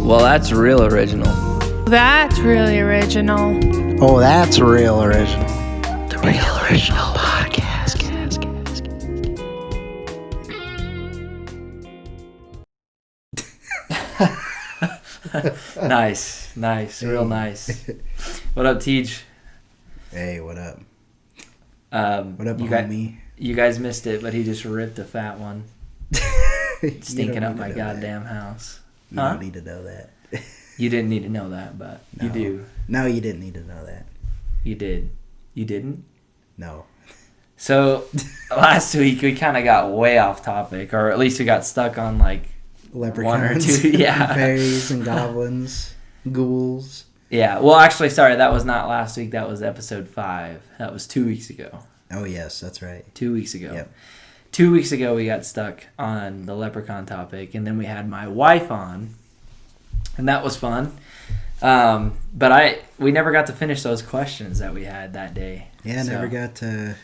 Well, that's real original. That's really original. Oh, that's real original. The Real Original Podcast. Nice, real nice. What up, Teej? Hey, what up? What up, homie? You guys missed it, but he just ripped a fat one, stinking up my goddamn house. You don't need to know that. You didn't need to know that, but No. you do. No, you didn't need to know that. You did. You didn't? No. So, last week we kind of got way off topic, or at least we got stuck on like Leprechauns, one or two. Yeah. fairies and goblins, ghouls. Yeah. Well, actually, sorry, that was not last week. That was episode 5. That was 2 weeks ago. Oh, yes, that's right. 2 weeks ago. Yep. 2 weeks ago, we got stuck on the leprechaun topic, and then we had my wife on, and that was fun. But we never got to finish those questions that we had that day. Yeah, never got to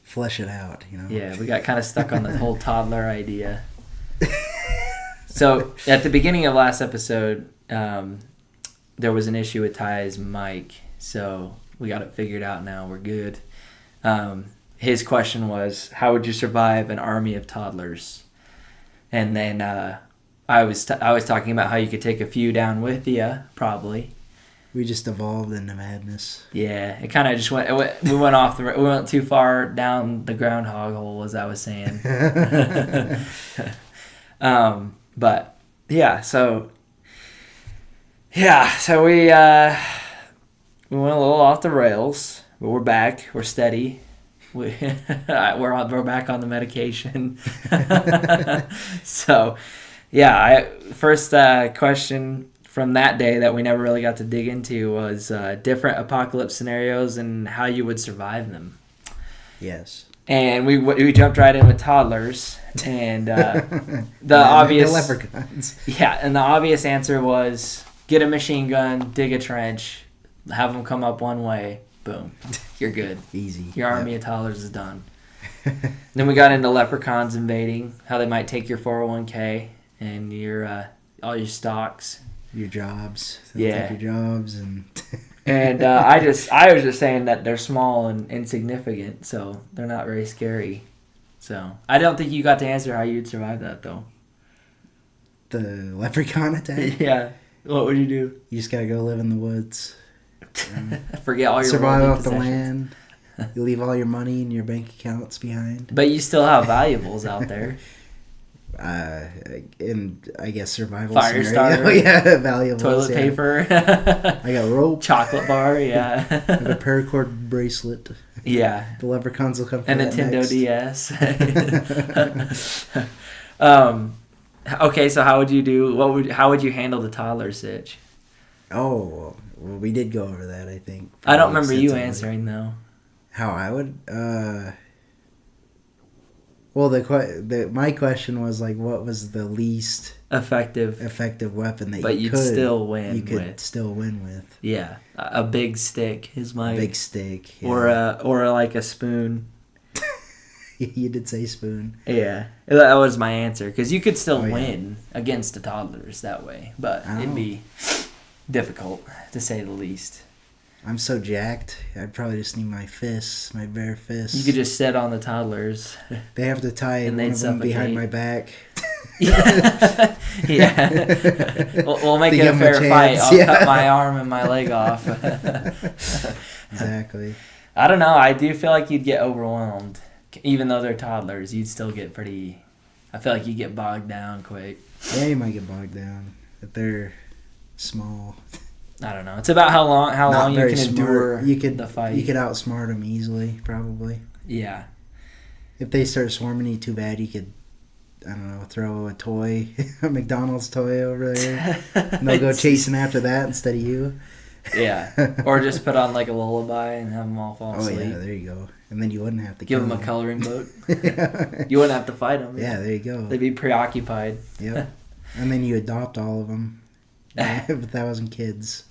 flesh it out, you know? Yeah, we got kind of stuck on the whole toddler idea. So, at the beginning of last episode, there was an issue with Ty's mic, so we got it figured out now. We're good. His question was, how would you survive an army of toddlers? And then I was talking about how you could take a few down with you, probably. We just evolved into madness. Yeah, it kind of just went. We went off we went too far down the groundhog hole, as I was saying. But so we went a little off the rails, but we're back. We're steady. We're back on the medication. So, first question from that day that we never really got to dig into was different apocalypse scenarios and how you would survive them. Yes. And we jumped right in with toddlers, and the obvious leprechauns. Yeah, and the obvious answer was get a machine gun, dig a trench, have them come up one way, boom, you're good. Easy. Your army of toddlers is done. Then we got into leprechauns invading, how they might take your 401k and your all your stocks, your jobs. Yeah. Take your jobs and. And I was just saying that they're small and insignificant, so they're not very scary. So I don't think you got to answer how you'd survive that, though. The leprechaun attack? Yeah. What would you do? You just gotta go live in the woods. Forget all your survive worldly off the possessions. land. You leave all your money and your bank accounts behind. But you still have valuables out there. And I guess survival Fire scenario. starter. Yeah, valuables. Toilet yeah. paper. I got rope. Chocolate bar, yeah. I have a paracord bracelet. Yeah. The leprechauns will come for And that Nintendo next. DS. Okay, so how would you handle the toddler sitch? Oh, well, we did go over that, I think. I don't remember you extensively. answering, though. How I would? Well, my question was like, what was the least effective weapon that but you you'd could still win You could with. still win with. Yeah, a big stick is my Big stick. Yeah. or like a spoon. You did say spoon. Yeah, that was my answer because you could still Oh, yeah. win against the toddlers that way, but it'd be difficult to say the least. I'm so jacked. I'd probably just need my fists, my bare fists. You could just sit on the toddlers. They have to tie And one they'd of them behind suffocate. my back. Yeah. We'll make To it a give 'em a fair fight. chance, I'll yeah. cut my arm and my leg off. Exactly. I don't know. I do feel like you'd get overwhelmed. Even though they're toddlers, you'd still get pretty... I feel like you get bogged down quick. Yeah, you might get bogged down. If they're small. I don't know. It's about how long Not you very can smart. endure You could, the fight. You could outsmart them easily, probably. Yeah. If they start swarming you too bad, you could, I don't know, throw a toy, a McDonald's toy over there. And they'll go chasing after that instead of you. Yeah. Or just put on like a lullaby and have them all fall Oh, asleep. yeah, there you go. And then you wouldn't have to Give kill them a coloring book. Yeah. You wouldn't have to fight them. Yeah, there you go. They'd be preoccupied. Yep. And then you adopt all of them. With 1,000 kids.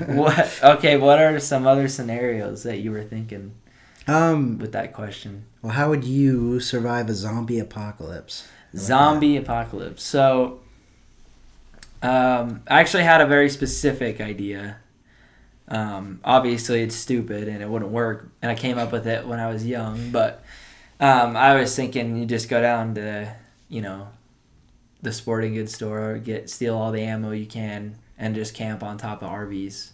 What are some other scenarios that you were thinking with that question? Well, how would you survive a zombie apocalypse? Zombie apocalypse. So I actually had a very specific idea. Obviously, it's stupid and it wouldn't work, and I came up with it when I was young. But I was thinking you just go down to, the sporting goods store, steal all the ammo you can, and just camp on top of Arby's.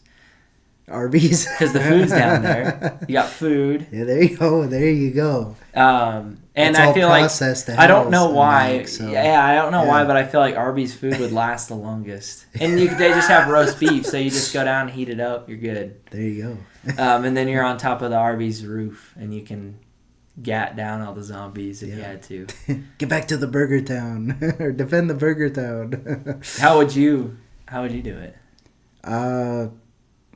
Arby's? Because the food's down there. You got food. Yeah, there you go. There you go. And it's I all feel like I don't know why. Yeah, I don't know why, but I feel like Arby's food would last the longest. And they just have roast beef, so you just go down and heat it up. You're good. There you go. And then you're on top of the Arby's roof, and you can gat down all the zombies if you had to. Get back to the Burger Town or defend the Burger Town. How would you do it?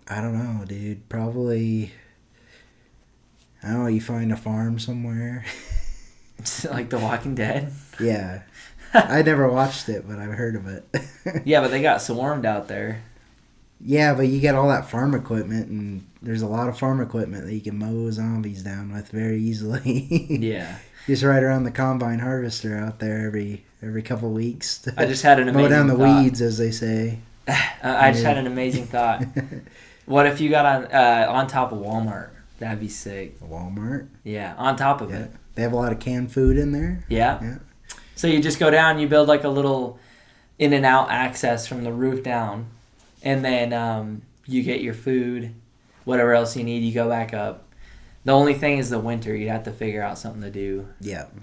I don't know, dude. Probably, I don't know, you find a farm somewhere. Like The Walking Dead? Yeah. I never watched it, but I've heard of it. Yeah, but they got swarmed out there. Yeah, but you get all that farm equipment, and there's a lot of farm equipment that you can mow zombies down with very easily. Yeah. Just ride around the combine harvester out there every couple weeks. I just had an amazing mow down the thought. weeds, as they say. I just had an amazing thought. What if you got on top of Walmart? That'd be sick. Walmart? Yeah, on top of it. They have a lot of canned food in there? Yeah. So you just go down, you build like a little in and out access from the roof down, and then you get your food, whatever else you need, you go back up. The only thing is the winter. You'd have to figure out something to do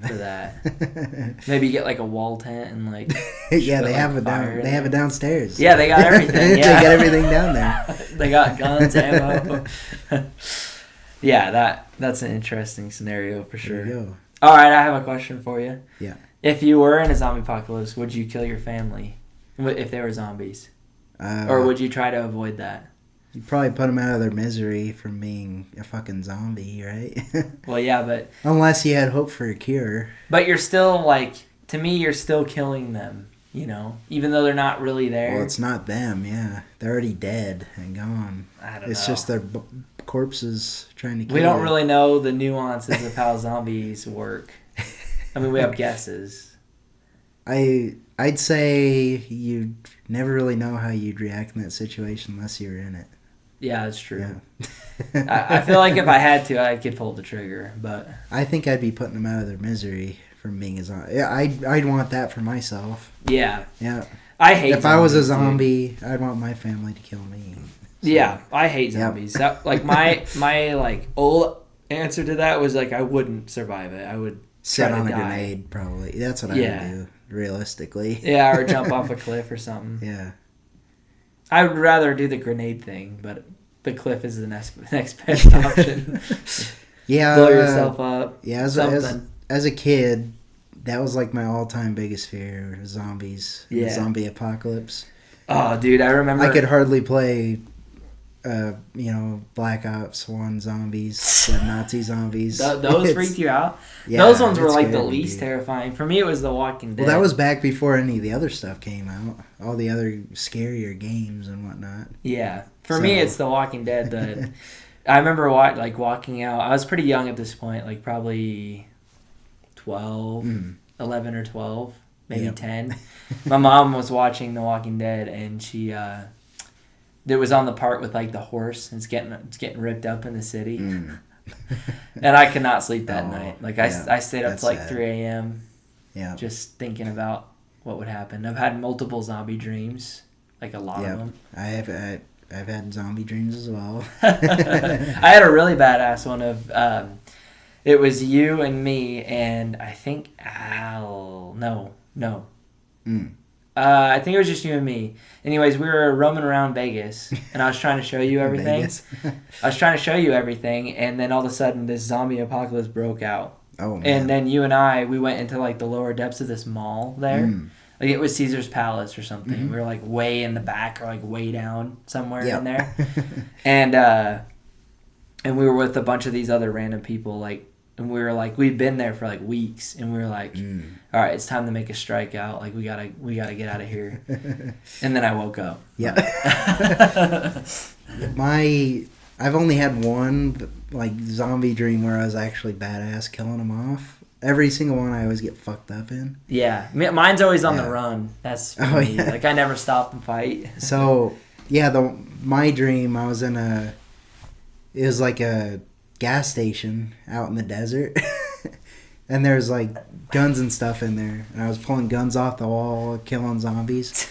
for that. Maybe get like a wall tent and like yeah, they have it down. They have it downstairs. Yeah, they got everything. Yeah. They got everything down there. They got guns, ammo. Yeah, that's an interesting scenario for sure. There you go. All right, I have a question for you. Yeah. If you were in a zombie apocalypse, would you kill your family if they were zombies, or would you try to avoid that? You'd probably put them out of their misery from being a fucking zombie, right? Well, yeah, but unless you had hope for a cure. But you're still to me, you're still killing them. Even though they're not really there. Well, it's not them. Yeah, they're already dead and gone. I don't know. It's just their corpses trying to kill We don't you. really know the nuances of how zombies work. I mean, we have guesses. I'd say you'd never really know how you'd react in that situation unless you were in it. Yeah, that's true. Yeah. I feel like if I had to, I could pull the trigger, but I think I'd be putting them out of their misery from being a zombie. Yeah, I'd want that for myself. Yeah. Yeah. I hate if I was a zombies, zombie, I'd want my family to kill me. So, yeah, I hate zombies. That, my old answer to that was I wouldn't survive it. I would sit on a die. grenade, probably. That's what I would do, realistically. Yeah, or jump off a cliff or something. Yeah. I would rather do the grenade thing, but the cliff is the next best option. Yeah. Blow yourself up. Yeah, as a kid, that was my all-time biggest fear, zombies. Yeah. Zombie apocalypse. Oh, dude, I remember. I could hardly play, Black Ops 1 zombies, the Nazi zombies. Those freaked you out? Yeah, those ones were the scary, least terrifying. For me, it was The Walking Dead. Well, that was back before any of the other stuff came out. All the other scarier games and whatnot. Yeah. For me, it's The Walking Dead. I remember walking out. I was pretty young at this point, probably 12, 11 or 12, maybe 10. My mom was watching The Walking Dead, and she it was on the part with the horse. It's getting ripped up in the city, and I could not sleep that night. I stayed up till 3 a.m. Yeah, just thinking about what would happen. I've had multiple zombie dreams, a lot of them. I've had zombie dreams as well. I had a really badass one of it was you and me and I think Al. No. I think it was just you and me. Anyways, we were roaming around Vegas, and I was trying to show you everything. I was trying to show you everything, and then all of a sudden, this zombie apocalypse broke out. Oh, man. And then you and we went into the lower depths of this mall there. It was Caesar's Palace or something. Mm-hmm. We were way in the back or way down somewhere in there. And we were with a bunch of these other random people, and we were we'd been there for weeks, and we were all right, it's time to make a strike out. We gotta get out of here. And then I woke up. Yeah. I've only had one zombie dream where I was actually badass killing them off, every single one I always get fucked up in. Yeah, mine's always on Yeah. the run. That's for Oh, me. yeah. Like I never stop and fight. So yeah, my dream, I was in it was like a gas station out in the desert, and there's like guns and stuff in there, and I was pulling guns off the wall, killing zombies.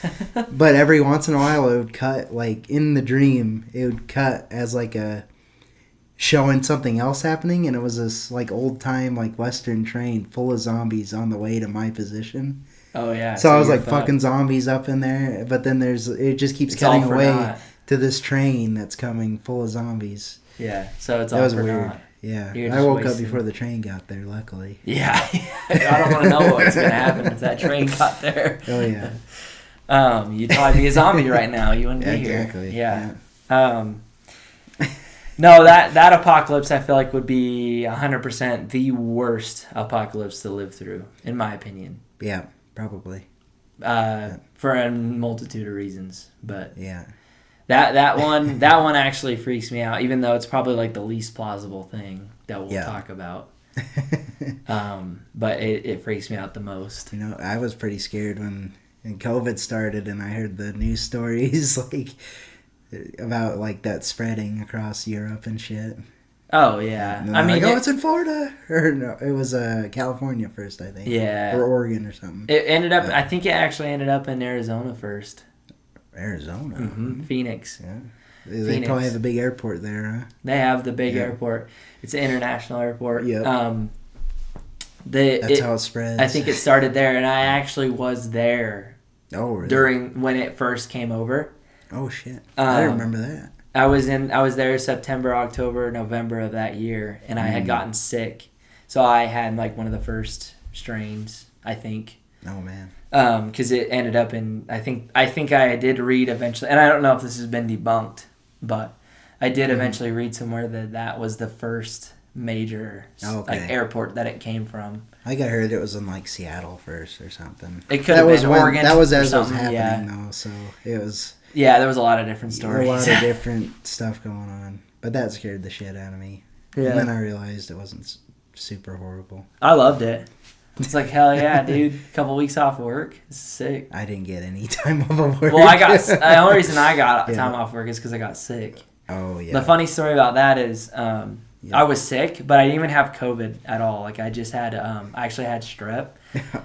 But every once in a while, it would cut, like in the dream, it would cut as like a showing something else happening, and it was this like old time like Western train full of zombies on the way to my position. Oh yeah. So I was you're like fucked. fucking zombies up in there, but then it just keeps It's all cutting for away naught. to this train that's coming full of zombies. Yeah. So it's That all was for weird. naught. Yeah, You're I just woke up wasting- before the train got there. Luckily. Yeah. I don't want to know what's gonna happen if that train got there. Oh yeah. You'd probably be a zombie right now. You wouldn't Yeah, be here. exactly. Yeah. No, that apocalypse I feel like would be 100% the worst apocalypse to live through, in my opinion. Yeah, probably. For a multitude of reasons, but Yeah. that one actually freaks me out, even though it's probably like the least plausible thing that we'll Yeah. talk about. But it freaks me out the most. You know, I was pretty scared when COVID started, and I heard the news stories like about like that spreading across Europe and shit. Oh yeah, And I mean, like, it's in Florida, or no, it was California first, I think. yeah, Or Oregon or something. it ended up. I think it actually ended up in Arizona first. Arizona. Phoenix. Yeah. They Phoenix. probably have a big airport there, huh? They have the big Yeah. airport. It's an international airport. Yep. That's how it spreads. I think it started there, and I actually was there Oh, really? during when it first came over. Oh shit! I didn't remember that. I was there September, October, November of that year, and I had gotten sick, so I had like one of the first strains, I think. Oh man. Because it ended up in I think I did read eventually, and I don't know if this has been debunked, but I did eventually read somewhere that was the first major like airport that it came from. I heard it was in like Seattle first or something. It could have been Oregon. That was or as it was something, happening yeah. though, so it was Yeah, there was a lot of different stories. a lot of different stuff going on. But that scared the shit out of me. Yeah. And then I realized it wasn't super horrible. I loved it. It's like, hell yeah, dude. Couple weeks off work. It's sick. I didn't get any time off of work. Well, the only reason I got Yeah. time off work is because I got sick. Oh yeah. The funny story about that is I was sick, but I didn't even have COVID at all. Like I just had, I actually had strep,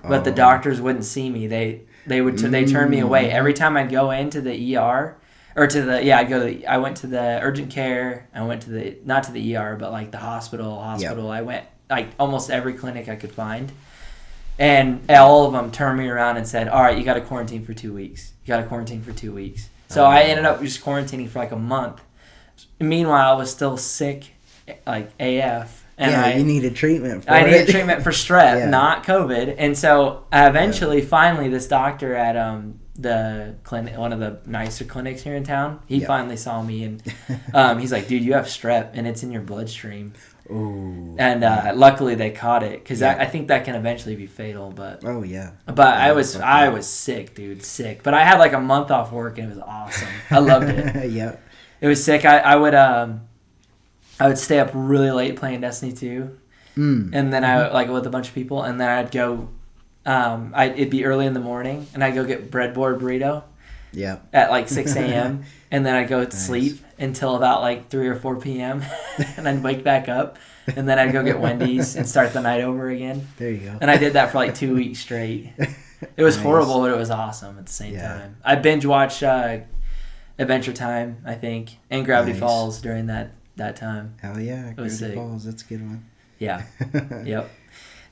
but the doctors wouldn't see me. They turned me away every time I'd go into the ER. Or I went to the urgent care. I went to not to the ER, but like the hospital. Yep. I went like almost every clinic I could find. And all of them turned me around and said, all right, you got to quarantine for 2 weeks. So I ended up just quarantining for like a month. Meanwhile, I was still sick, like AF. And you needed treatment for I it. needed treatment for strep, Yeah. not COVID. And so finally, this doctor at the clinic, one of the nicer clinics here in town, he finally saw me and he's like, dude, you have strep and it's in your bloodstream. Ooh. And luckily they caught it because Yeah. I think that can eventually be fatal. But Oh yeah. I was sick, dude, sick. But I had like a month off work and it was awesome. I loved it. Yep. It was sick. I would stay up really late playing Destiny 2. And then I like with a bunch of people, and then I'd go. It'd be early in the morning, and I'd go get breadboard burrito Yep. at like 6 a.m. and then I'd go to sleep until about like 3 or 4 p.m. and I'd wake back up, and then I'd go get Wendy's and start the night over again. There you go. And I did that for like 2 weeks straight. It was Nice. horrible, but it was awesome at the same time. I binge watched Adventure Time, I think, and Gravity Nice. Falls during that time. Hell yeah. was Gravity sick. Falls, that's a good one. Yeah. Yep.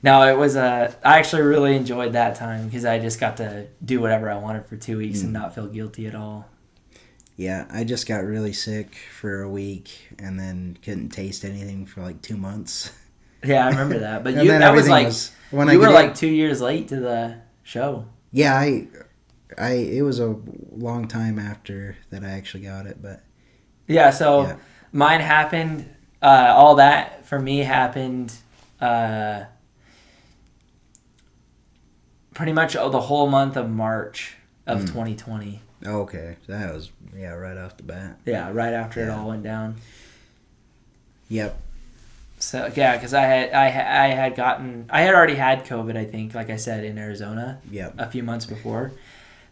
No, it was I actually really enjoyed that time because I just got to do whatever I wanted for 2 weeks and not feel guilty at all. Yeah, I just got really sick for a week and then couldn't taste anything for like 2 months. Yeah, I remember that. But And then that was everything like when I you were get like in- 2 years late to the show. Yeah, it was a long time after that I actually got it, but Yeah, so Yeah. mine happened. All that for me happened. Pretty much the whole month of March of 2020. okay, that was right off the bat. Yeah, right after it Yeah. all went down. Yep. So yeah, because I had already had COVID. I think, like I said, in Arizona, Yep. a few months before.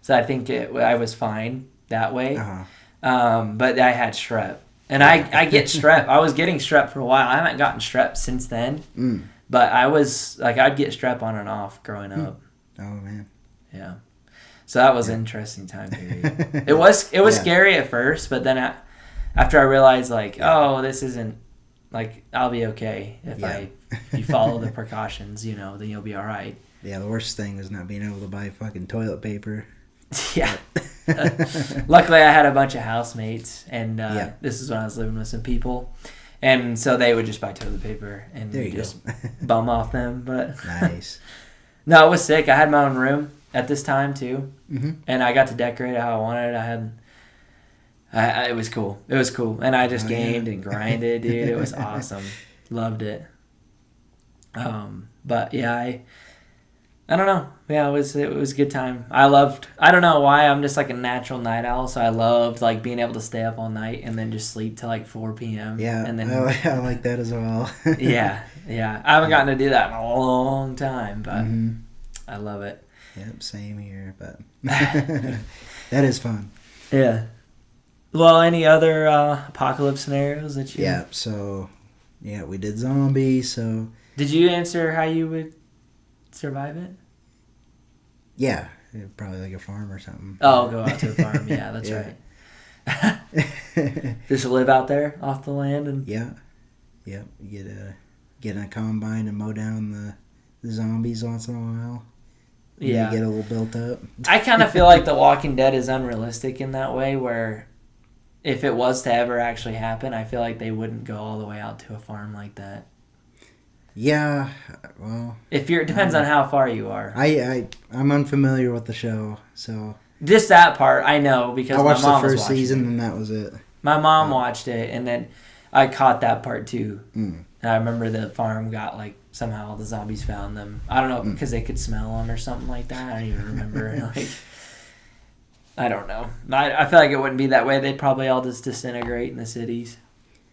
So I think I was fine that way. Uh-huh. But I had strep, and I get strep. I was getting strep for a while. I haven't gotten strep since then. Mm. But I was like, I'd get strep on and off growing up. Oh man. Yeah. So that was an interesting time period. It was scary at first, but then after I realized like, oh, this isn't like, I'll be okay if you follow the precautions, then you'll be all right. Yeah, the worst thing was not being able to buy fucking toilet paper. Yeah. Luckily, I had a bunch of housemates, and this is when I was living with some people, and so they would just buy toilet paper and just bum off them. But nice. No, it was sick. I had my own room at this time too, mm-hmm. and I got to decorate it how I wanted. It was cool. It was cool, and I just gamed and grinded, dude. It was awesome. Loved it. But yeah, I don't know. Yeah, it was a good time. I don't know why, I'm just like a natural night owl, so I loved like being able to stay up all night and then just sleep till like 4 p.m. Yeah, and then I like that as well. yeah. I haven't gotten to do that in a long time, but I love it. Yep, same here, but that is fun. Yeah. Well, any other apocalypse scenarios that you... Yeah, so, we did zombies, so... Did you answer how you would survive it? Yeah, probably like a farm or something. Oh, go out to a farm. Yeah, that's right. Just live out there off the land and... Yeah. Yep, get in a combine and mow down the zombies once in a while. Yeah. Get a little built up. I kind of feel like The Walking Dead is unrealistic in that way, where if it was to ever actually happen, I feel like they wouldn't go all the way out to a farm like that. Yeah, well... It depends on how far you are. I'm unfamiliar with the show, so... Just that part, I know, because I watched my mom the was first watching season it. and that was it. My mom watched it, and then I caught that part too. Mm. And I remember the farm got like, somehow the zombies found them. I don't know, because they could smell them or something like that. I don't even remember. I don't know. I feel like it wouldn't be that way. They'd probably all just disintegrate in the cities.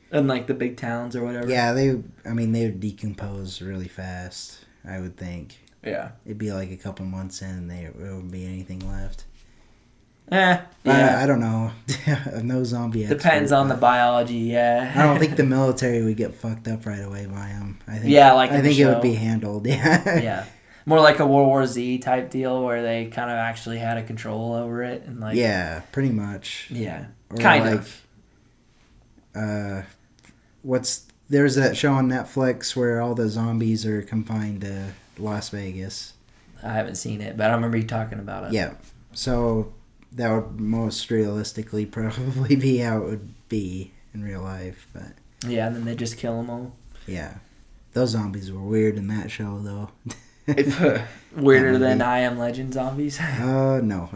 In like the big towns or whatever. Yeah, they would decompose really fast, I would think. Yeah. It'd be like a couple months in and there wouldn't be anything left. Yeah. I don't know. I'm no zombie expert. Depends on the biology, yeah. I don't think the military would get fucked up right away by them. I think, I think it would be handled. Yeah. Yeah. More like a World War Z type deal where they kind of actually had a control over it and like. Yeah, pretty much. Yeah. Or kind of. There's that show on Netflix where all the zombies are confined to Las Vegas. I haven't seen it, but I remember you talking about it. Yeah. So that would most realistically probably be how it would be in real life, but yeah, and then they just kill them all. Yeah, those zombies were weird in that show though. Weirder than I Am Legend zombies. No.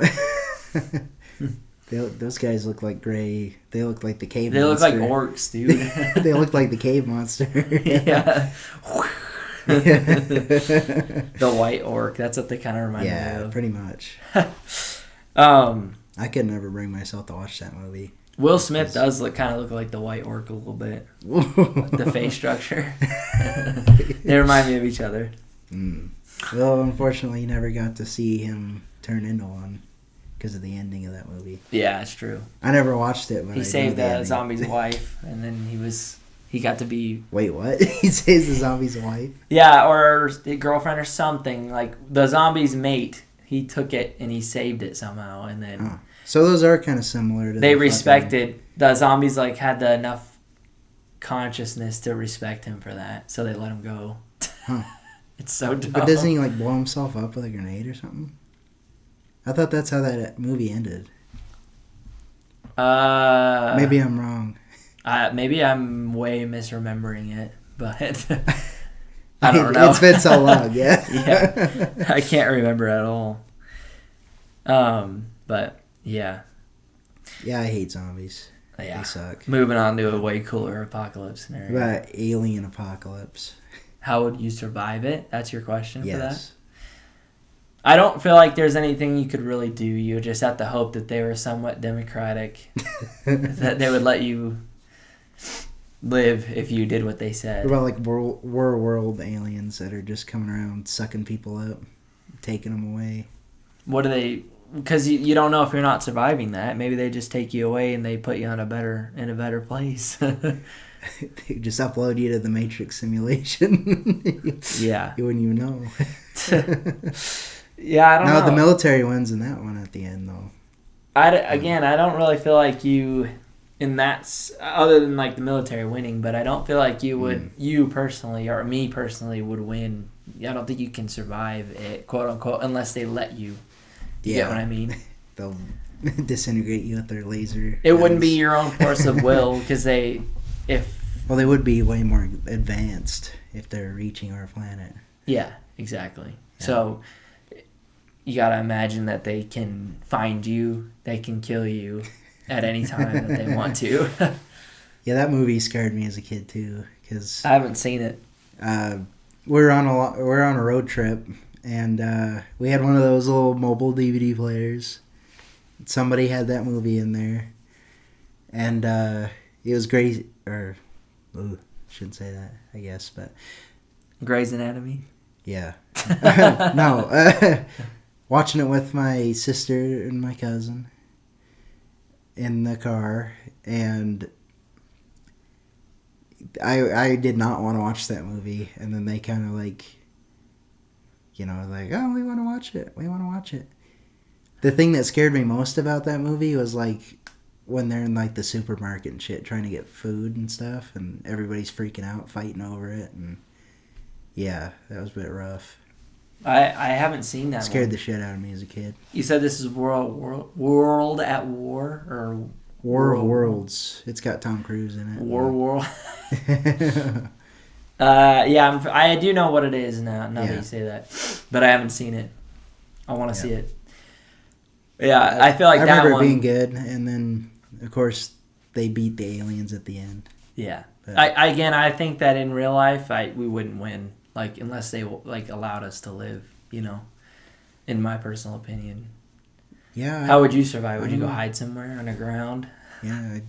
Those guys look like gray. They look like the cave. They monster. look like orcs, dude. They look like the cave monster. Yeah. The white orc. That's what they kind of remind me of. Yeah, pretty much. I could never bring myself to watch that movie. Will Smith does kind of look like the white orc a little bit. The face structure. They remind me of each other. Well, unfortunately, you never got to see him turn into one because of the ending of that movie. Yeah, it's true. I never watched it, but he saved the zombie's wife, and then he got to be... Wait, what? He saves the zombie's wife? Yeah, or his girlfriend or something. Like, the zombie's mate, he took it and he saved it somehow, and then... Oh. So those are kind of similar to... They respected... The zombies, like, had enough consciousness to respect him for that, so they let him go. Huh. It's so dumb. But doesn't he, like, blow himself up with a grenade or something? I thought that's how that movie ended. Maybe I'm wrong. Maybe I'm way misremembering it, but I don't know. It's been so long, yeah. Yeah, I can't remember at all. But yeah. Yeah, I hate zombies. Yeah. They suck. Moving on to a way cooler apocalypse scenario. About alien apocalypse. How would you survive it? That's your question for that? Yes. I don't feel like there's anything you could really do. You would just have to hope that they were somewhat democratic, that they would let you live if you did what they said. What about like world aliens that are just coming around sucking people up, taking them away? What do they? Because you don't know if you're not surviving that. Maybe they just take you away and they put you in a better place. They just upload you to the Matrix simulation. Yeah. You wouldn't even know. Yeah, I don't know. No, the military wins in that one at the end, though. I don't really feel like you, in that, other than like the military winning, but I don't feel like you would, you personally, or me personally, would win. I don't think you can survive it, quote unquote, unless they let you. You get what I mean? They'll disintegrate you with their laser. It wouldn't be your own force of will, because they would be way more advanced if they're reaching our planet. Yeah, exactly. Yeah. So you gotta imagine that they can find you, they can kill you at any time that they want to. Yeah, that movie scared me as a kid too, because I haven't seen it. We're on a road trip, and we had one of those little mobile DVD players. Somebody had that movie in there, and it was great. Or, shouldn't say that, I guess, but Grey's Anatomy. Yeah. No. Watching it with my sister and my cousin in the car, and I did not want to watch that movie, and then they kind of like, like, oh, we want to watch it. The thing that scared me most about that movie was like when they're in like the supermarket and shit trying to get food and stuff, and everybody's freaking out, fighting over it, and yeah, that was a bit rough. I haven't seen that. Scared the shit out of me as a kid. You said this is World at War, or War of Worlds. It's got Tom Cruise in it. World. Yeah, I do know what it is now. Now that you say that, but I haven't seen it. I want to see it. Yeah, I feel like I that remember one it being good, and then of course they beat the aliens at the end. Yeah, but I think that in real life, we wouldn't win. Like, unless they like allowed us to live, in my personal opinion. Yeah. How would you survive? Would you go hide somewhere underground? Yeah,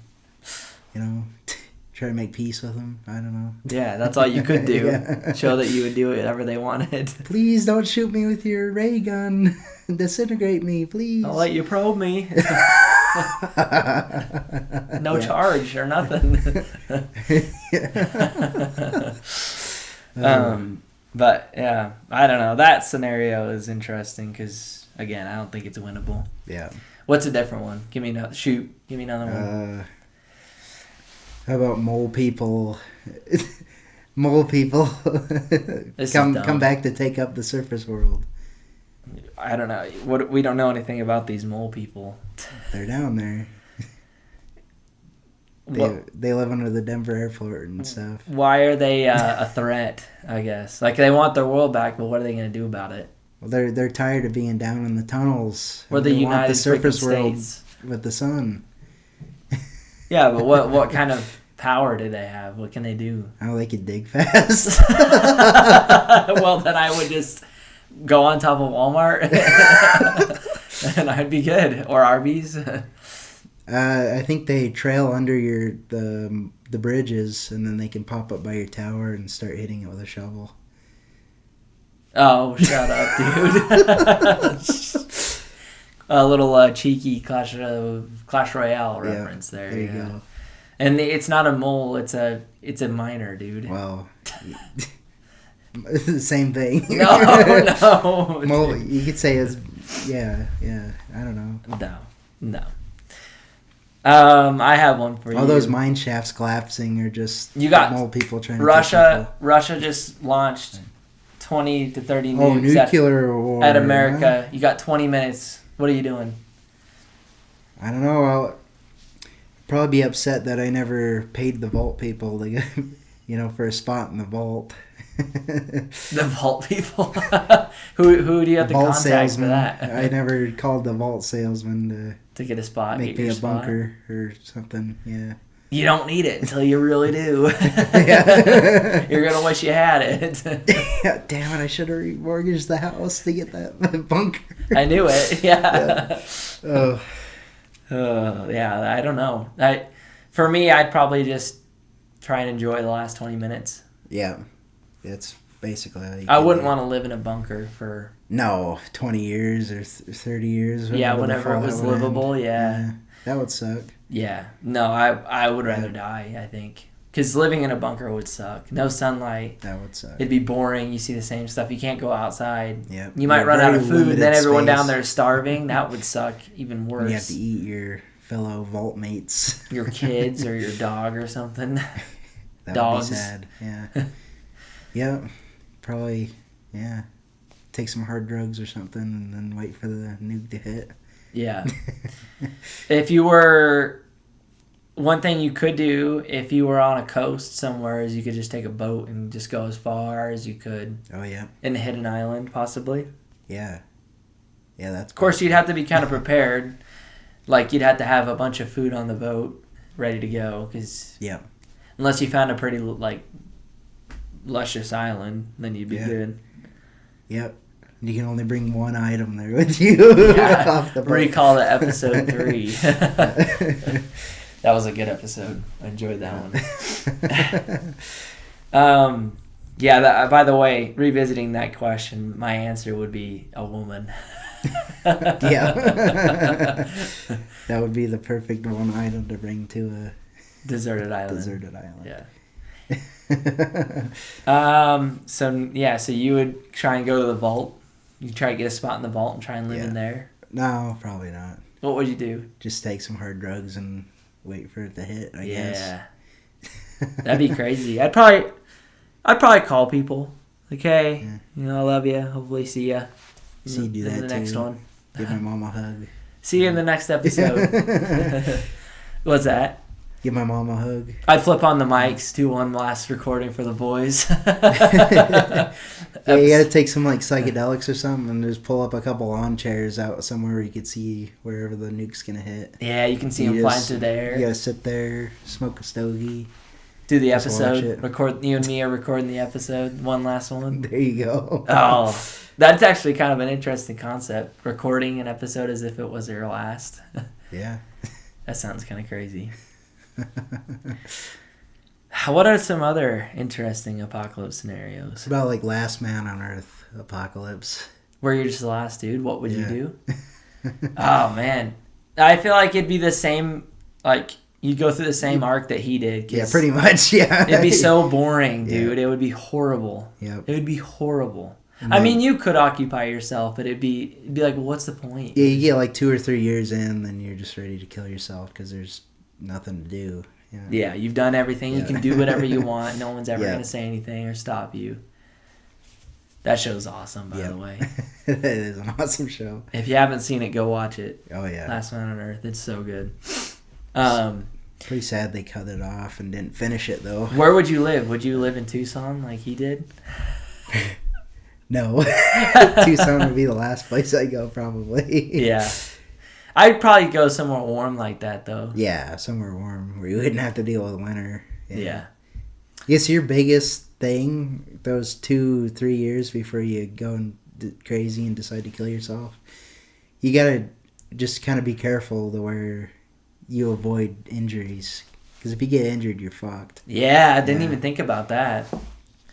try to make peace with them. I don't know. Yeah, that's all you could do. Yeah. Show that you would do whatever they wanted. Please don't shoot me with your ray gun. Disintegrate me, please. I'll let you probe me. No charge or nothing. But yeah, I don't know. That scenario is interesting because, again, I don't think it's winnable. Yeah. What's a different one? Give me another. Shoot. Give me another one. How about mole people? Mole people come back to take up the surface world. I don't know. We don't know anything about these mole people. They're down there. They live under the Denver airport and stuff. Why are they a threat, I guess? Like, they want their world back, but what are they going to do about it? Well, they're tired of being down in the tunnels. Or the United surface world States. With the sun. Yeah, but what kind of power do they have? What can they do? Oh, they could dig fast. Well, then I would just go on top of Walmart and I'd be good. Or Arby's. I think they trail under the bridges, and then they can pop up by your tower and start hitting it with a shovel. Oh, shut up, dude. A little cheeky Clash Royale reference there. There you go. And it's not a mole, it's a miner, dude. Well, the same thing. No. Mole, you could say it's, yeah, I don't know. No. I have one for you. All those mine shafts collapsing are just mole people trying to Russia just launched 20 to 30 nukes nuclear war at America. Huh? You got 20 minutes. What are you doing? I don't know. I'll probably be upset that I never paid the vault people to get, for a spot in the vault. The vault people? Who do you have to contact salesman. For that? I never called the vault salesman to get a spot. Make me a bunker or something. Yeah. You don't need it until you really do. Yeah. You're gonna wish you had it. Yeah, damn it! I should have remortgaged the house to get that bunker. I knew it. Yeah. Oh. Yeah. I don't know. For me, I'd probably just try and enjoy the last 20 minutes. Yeah. It's basically how you I can wouldn't do. want to live in a bunker for... No, 20 years or 30 years. Yeah, the whenever it fallout was would end. livable, yeah. That would suck. Yeah. No, I would rather die, I think. Because living in a bunker would suck. No sunlight. That would suck. It'd be boring. You see the same stuff. You can't go outside. Yep. You might Yeah, run out of very food. Then limited everyone space. down there is starving. That would suck even worse. And you have to eat your fellow vault mates. Your kids or your dog or something. That Dogs. would be sad. Yeah. Yep. Probably, yeah. Take some hard drugs or something and then wait for the nuke to hit. Yeah. If you were... One thing you could do if you were on a coast somewhere is you could just take a boat and just go as far as you could. Oh, yeah. And hit an island, possibly. Yeah. Yeah, that's Of course, you'd have to be kind of prepared. Like, you'd have to have a bunch of food on the boat ready to go. Cause Yep. unless you found a pretty, like, luscious island, then you'd be good. Yep. You can only bring one item there with you. Yeah. Off the boat. Recall to episode 3. That was a good episode. I enjoyed that one. Yeah, by the way, revisiting that question, my answer would be a woman. Yeah. That would be the perfect one item to bring to a deserted island. Yeah. So you would try and go to the vault. You try to get a spot in the vault and try and live in there. No, probably not. What would you do? Just take some hard drugs and wait for it to hit, I guess. That'd be crazy. I'd probably call people. Like, hey, I love you. Hopefully see ya. See you do that in the too. next one. Give my mom a hug. See you in the next episode. What's that? Give my mom a hug. I'd flip on the mics, do one last recording for the boys. Yeah, you gotta take some like psychedelics or something and just pull up a couple lawn chairs out somewhere where you could see wherever the nuke's gonna hit. Yeah, you can see them flying through the air. You gotta sit there, smoke a stogie. Do the Just watch episode. it. Record. You and me are recording the episode. One last one. There you go. Oh, that's actually kind of an interesting concept. Recording an episode as if it was your last. Yeah. That sounds kind of crazy. What are some other interesting apocalypse scenarios? It's about like Last Man on Earth apocalypse. Where you're just the last dude, what would you Yeah. do? Oh, man. I feel like it'd be the same, like, you'd go through the same arc that he did. Yeah, pretty much, yeah. It'd be so boring, dude. Yeah. It would be horrible. Yep. It would be horrible. And I then- mean, you could occupy yourself, but it'd be like, well, what's the point? Yeah, you get like 2 or 3 years in, then you're just ready to kill yourself because there's nothing to do. Yeah, you've done everything. You Yeah. can do whatever you want. No one's ever Yeah. going to say anything or stop you. That show's awesome, by the way. It is an awesome show. If you haven't seen it, go watch it. Oh, yeah. Last Man on Earth. It's so good. Pretty sad they cut it off and didn't finish it, though. Where would you live? Would you live in Tucson like he did? No. Tucson would be the last place I go, probably. Yeah. I'd probably go somewhere warm like that, though. Yeah, somewhere warm where you wouldn't have to deal with winter. Yeah. I guess your biggest thing, those 2-3 years before you go and crazy and decide to kill yourself, you gotta just kind of be careful to where you avoid injuries. Because if you get injured, you're fucked. Yeah, I didn't Yeah. even think about that.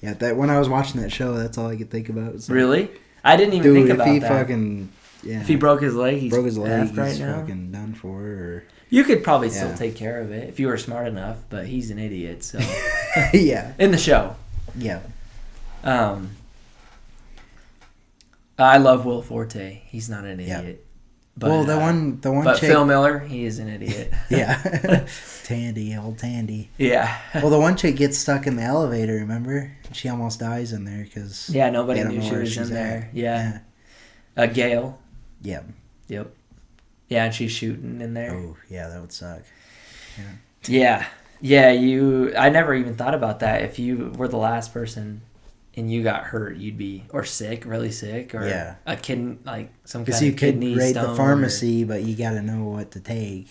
Yeah, that when I was watching that show, that's all I could think about. Was like, Really? I didn't even dude, think if about he that. fucking If he broke his leg, he's broke his leg, effed right he's now. fucking done for. Or You could probably still Yeah. take care of it if you were smart enough, but he's an idiot, so. yeah, In the show. yeah. I love Will Forte. He's not an Yeah. idiot. But, Well, the one but chick, Phil Miller, he is an idiot. yeah, Tandy, old Tandy. Yeah. Well, the one chick gets stuck in the elevator. Remember, she almost dies in there because Yeah, nobody they don't knew know she where was she's in there. at. Yeah. Gail. Yeah. Yep. Yeah, and she's shooting in there. Oh, yeah, that would suck. Yeah. Yeah, I never even thought about that. If you were the last person and you got hurt, you'd be, or sick, really sick, or Yeah. a kidney, like some Because kind you of could kidney rate stone. the pharmacy, but you got to know what to take.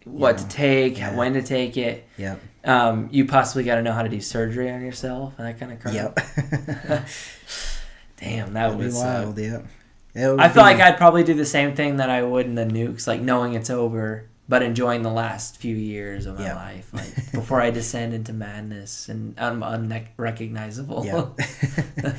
What know. to take, Yeah. when to take it. Yep. You possibly got to know how to do surgery on yourself and that kind of crap. Yep. Damn, that That'd be was wild. Yep. I feel like I'd probably do the same thing that I would in the nukes, like knowing it's over, but enjoying the last few years of my Yeah. life, like before I descend into madness and I'm unrecognizable. Yeah.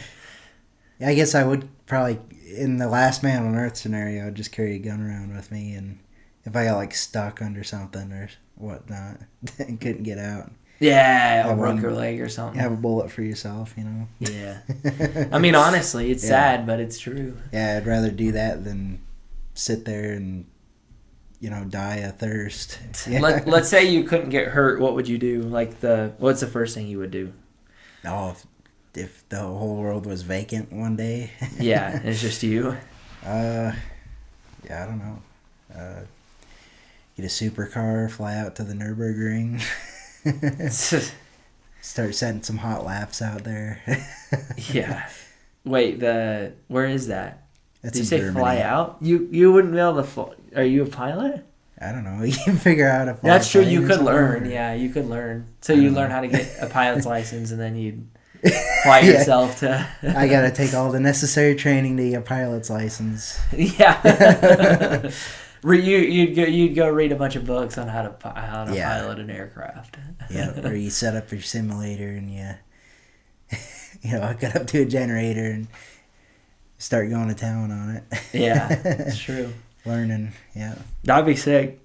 I guess I would probably, in the last man on earth scenario, I'd just carry a gun around with me, and if I got like stuck under something or whatnot and couldn't get out, Yeah, or Have broke one- your leg or something. have a bullet for yourself, you know? Yeah. I mean, honestly, it's Yeah. sad, but it's true. Yeah, I'd rather do that than sit there and, you know, die of thirst. Yeah. Let's say you couldn't get hurt. What would you do? What's the first thing you would do? Oh, if the whole world was vacant one day. Yeah, it's just you. Yeah, I don't know. Get a supercar, fly out to the Nürburgring. Start setting some hot laps out there. Yeah. Wait, where is that? That's Did you in say Germany. fly out? You wouldn't be able to fly. Are you a pilot? I don't know. You can figure out if That's true. You could learn. Yeah, you could learn. So you learn how to get a pilot's license, and then you'd fly Yeah. yourself to. I gotta take all the necessary training to get a pilot's license. Yeah. You'd go read a bunch of books on how to Yeah. pilot an aircraft. Yeah, or you set up your simulator and you know, hook it up to a generator and start going to town on it. Yeah, it's true. Learning, yeah. That'd be sick.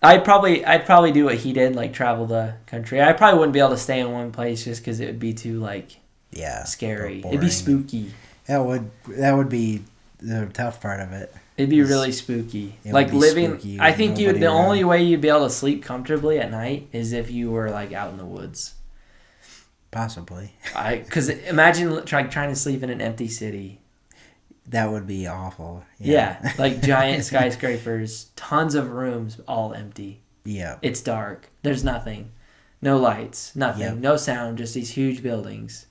I'd probably do what he did, like travel the country. I probably wouldn't be able to stay in one place just because it would be too like Yeah. scary. boring. It'd be spooky. That would be the tough part of it. It'd be really spooky. It Like would be living. spooky I with think nobody the around. only way you'd be able to sleep comfortably at night is if you were like out in the woods. Possibly. Because imagine trying to sleep in an empty city. That would be awful. Yeah, like giant skyscrapers, tons of rooms, all empty. Yeah. It's dark. There's nothing. No lights, nothing. Yep. No sound, just these huge buildings.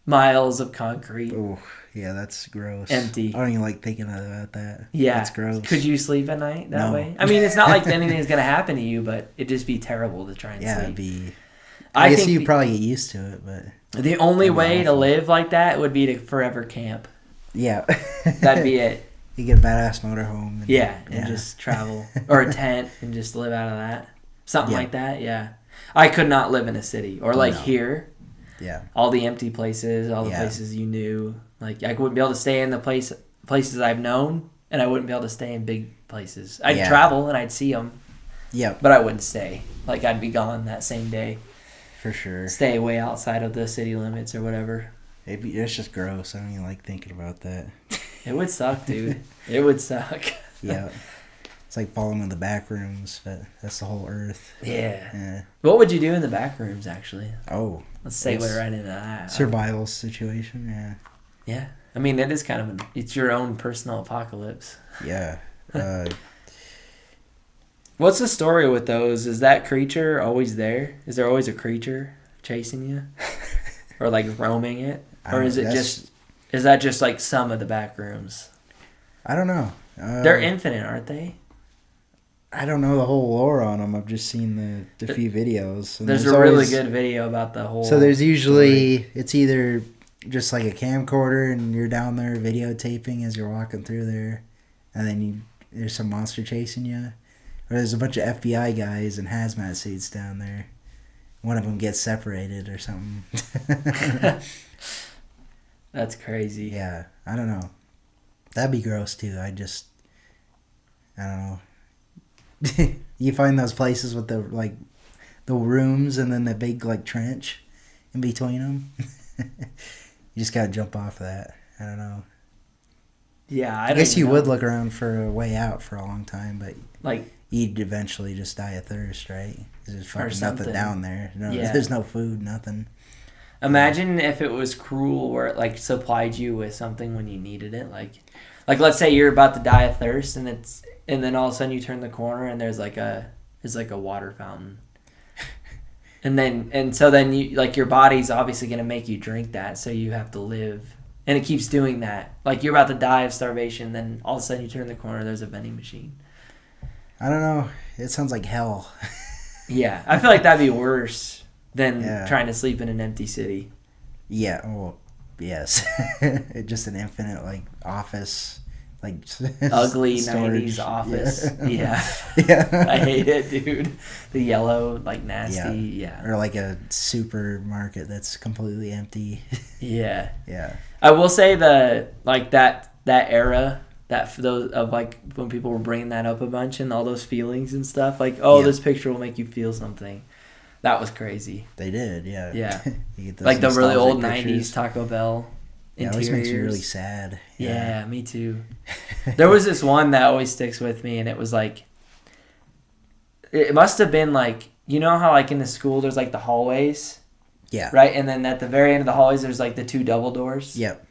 Miles of concrete. Oh, yeah, that's gross. Empty. I don't even like thinking about that. Yeah. That's gross. Could you sleep at night that No. way? I mean, it's not like anything's going to happen to you, but it'd just be terrible to try and Yeah, sleep. it'd be. I I guess think you probably get used to it, but the only that'd be way to awful. live like that would be to forever camp. yeah. That'd be it. You get a badass motorhome. And, Yeah, and just travel. Or a tent and just live out of that. Something like that, yeah. I could not live in a city. Or like No. here, Yeah. all the empty places, all the Yeah. places you knew. Like I wouldn't be able to stay in the places I've known, and I wouldn't be able to stay in big places. I'd Yeah. travel and I'd see them, Yep. but I wouldn't stay. Like I'd be gone that same day. For sure. Stay way outside of the city limits or whatever. It's just gross. I don't even like thinking about that. It would suck, dude. It would suck. Yeah. It's like falling in the back rooms, but that's the whole earth. Yeah. Yeah. What would you do in the back rooms, actually? Oh. Let's segue It's right into that. Survival situation, yeah. Yeah. I mean, it is kind of it's your own personal apocalypse. Yeah. What's the story with those? Is that creature always there? Is there always a creature chasing you? Or like roaming it? Or is that just like some of the back rooms? I don't know. They're infinite, aren't they? I don't know the whole lore on them. I've just seen the few videos. And There's a really always- good video about the whole. So there's usually, it's either just like a camcorder and you're down there videotaping as you're walking through there, and then there's some monster chasing you. Or there's a bunch of FBI guys in hazmat suits down there. One of them gets separated or something. That's crazy. Yeah, I don't know. That'd be gross too. I don't know. You find those places with the rooms and then the big like trench in between them. You just gotta jump off that. I don't know. Yeah, I guess you would look around for a way out for a long time, but like you'd eventually just die of thirst, right? 'Cause there's fucking something. nothing down there. No, Yeah. There's no food, nothing. Imagine if it was cruel where it like supplied you with something when you needed it. Like let's say you're about to die of thirst and then all of a sudden you turn the corner and there's like a water fountain. And so then you like your body's obviously gonna make you drink that, so you have to live. And it keeps doing that. Like you're about to die of starvation, then all of a sudden you turn the corner, there's a vending machine. I don't know. It sounds like hell. Yeah. I feel like that'd be worse than Yeah. trying to sleep in an empty city. Yeah, well, yes. Just an infinite like office like ugly storage. 90s office. Yeah. Yeah. I hate it, dude. The yellow, like, nasty. Yeah. Or like a supermarket that's completely empty. Yeah. Yeah. I will say that era, that those of like when people were bringing that up a bunch and all those feelings and stuff, like, oh, this picture will make you feel something. That was crazy. They did, yeah. Yeah. You get those like the really old pictures. 90s Taco Bell Yeah, it interiors. always makes you really sad. Yeah, me too. There was this one that always sticks with me, and it was like, it must have been like, you know how like in the school there's like the hallways? Yeah. Right? And then at the very end of the hallways there's like the 2 double doors. Yep.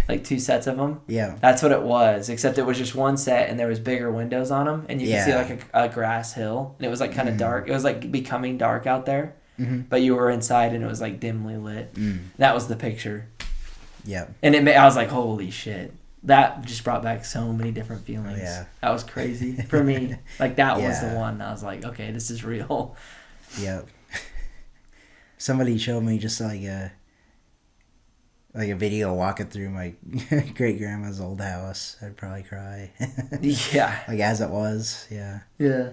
Like 2 sets of them. Yeah. That's what it was, except it was just one set and there was bigger windows on them, and you could see like a grass hill, and it was like kind of dark. It was like becoming dark out there, but you were inside and it was like dimly lit. That was the picture. Yeah. And I was like, holy shit. That just brought back so many different feelings. Oh, yeah. That was crazy for me. Like, that was the Yeah. one. I was like, okay, this is real. Yep. Somebody showed me just like a video walking through my great grandma's old house. I'd probably cry. Yeah. Like as it was. Yeah. Yeah.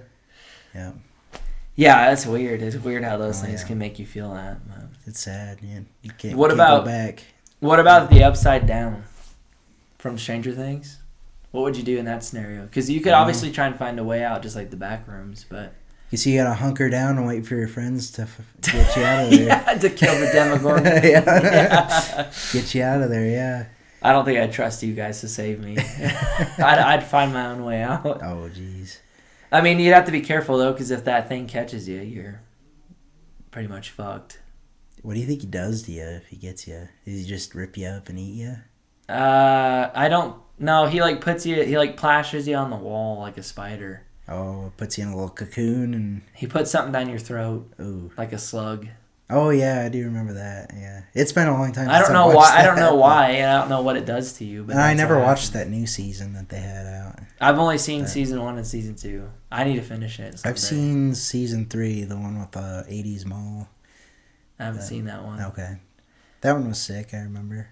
Yeah. Yeah, that's weird. It's weird how those things yeah. can make you feel that. Man. It's sad. You can't. What can't about- go back? What about the upside down from Stranger Things? What would you do in that scenario? Because you could obviously try and find a way out, just like the back rooms, but... You see, you gotta hunker down and wait for your friends to get you out of there. Yeah, to kill the Demogorgon. Yeah. Get you out of there, yeah. I don't think I'd trust you guys to save me. I'd find my own way out. Oh, jeez. I mean, you'd have to be careful, though, because if that thing catches you, you're pretty much fucked. What do you think he does to you if he gets you? Does he just rip you up and eat you? I don't know. He, like, plashes you on the wall like a spider. Oh, puts you in a little cocoon and... He puts something down your throat, Ooh. like a slug. Oh, yeah, I do remember that, yeah. It's been a long time I since don't know I've why. watched I don't that, know but- why, and I don't know what it does to you. But And I that's never what watched happens. that new season that they had out. I've only seen season 1 and season 2. I need to finish it someday. I've seen season 3, the one with the 80s mall. I haven't seen that one. Okay. That one was sick, I remember.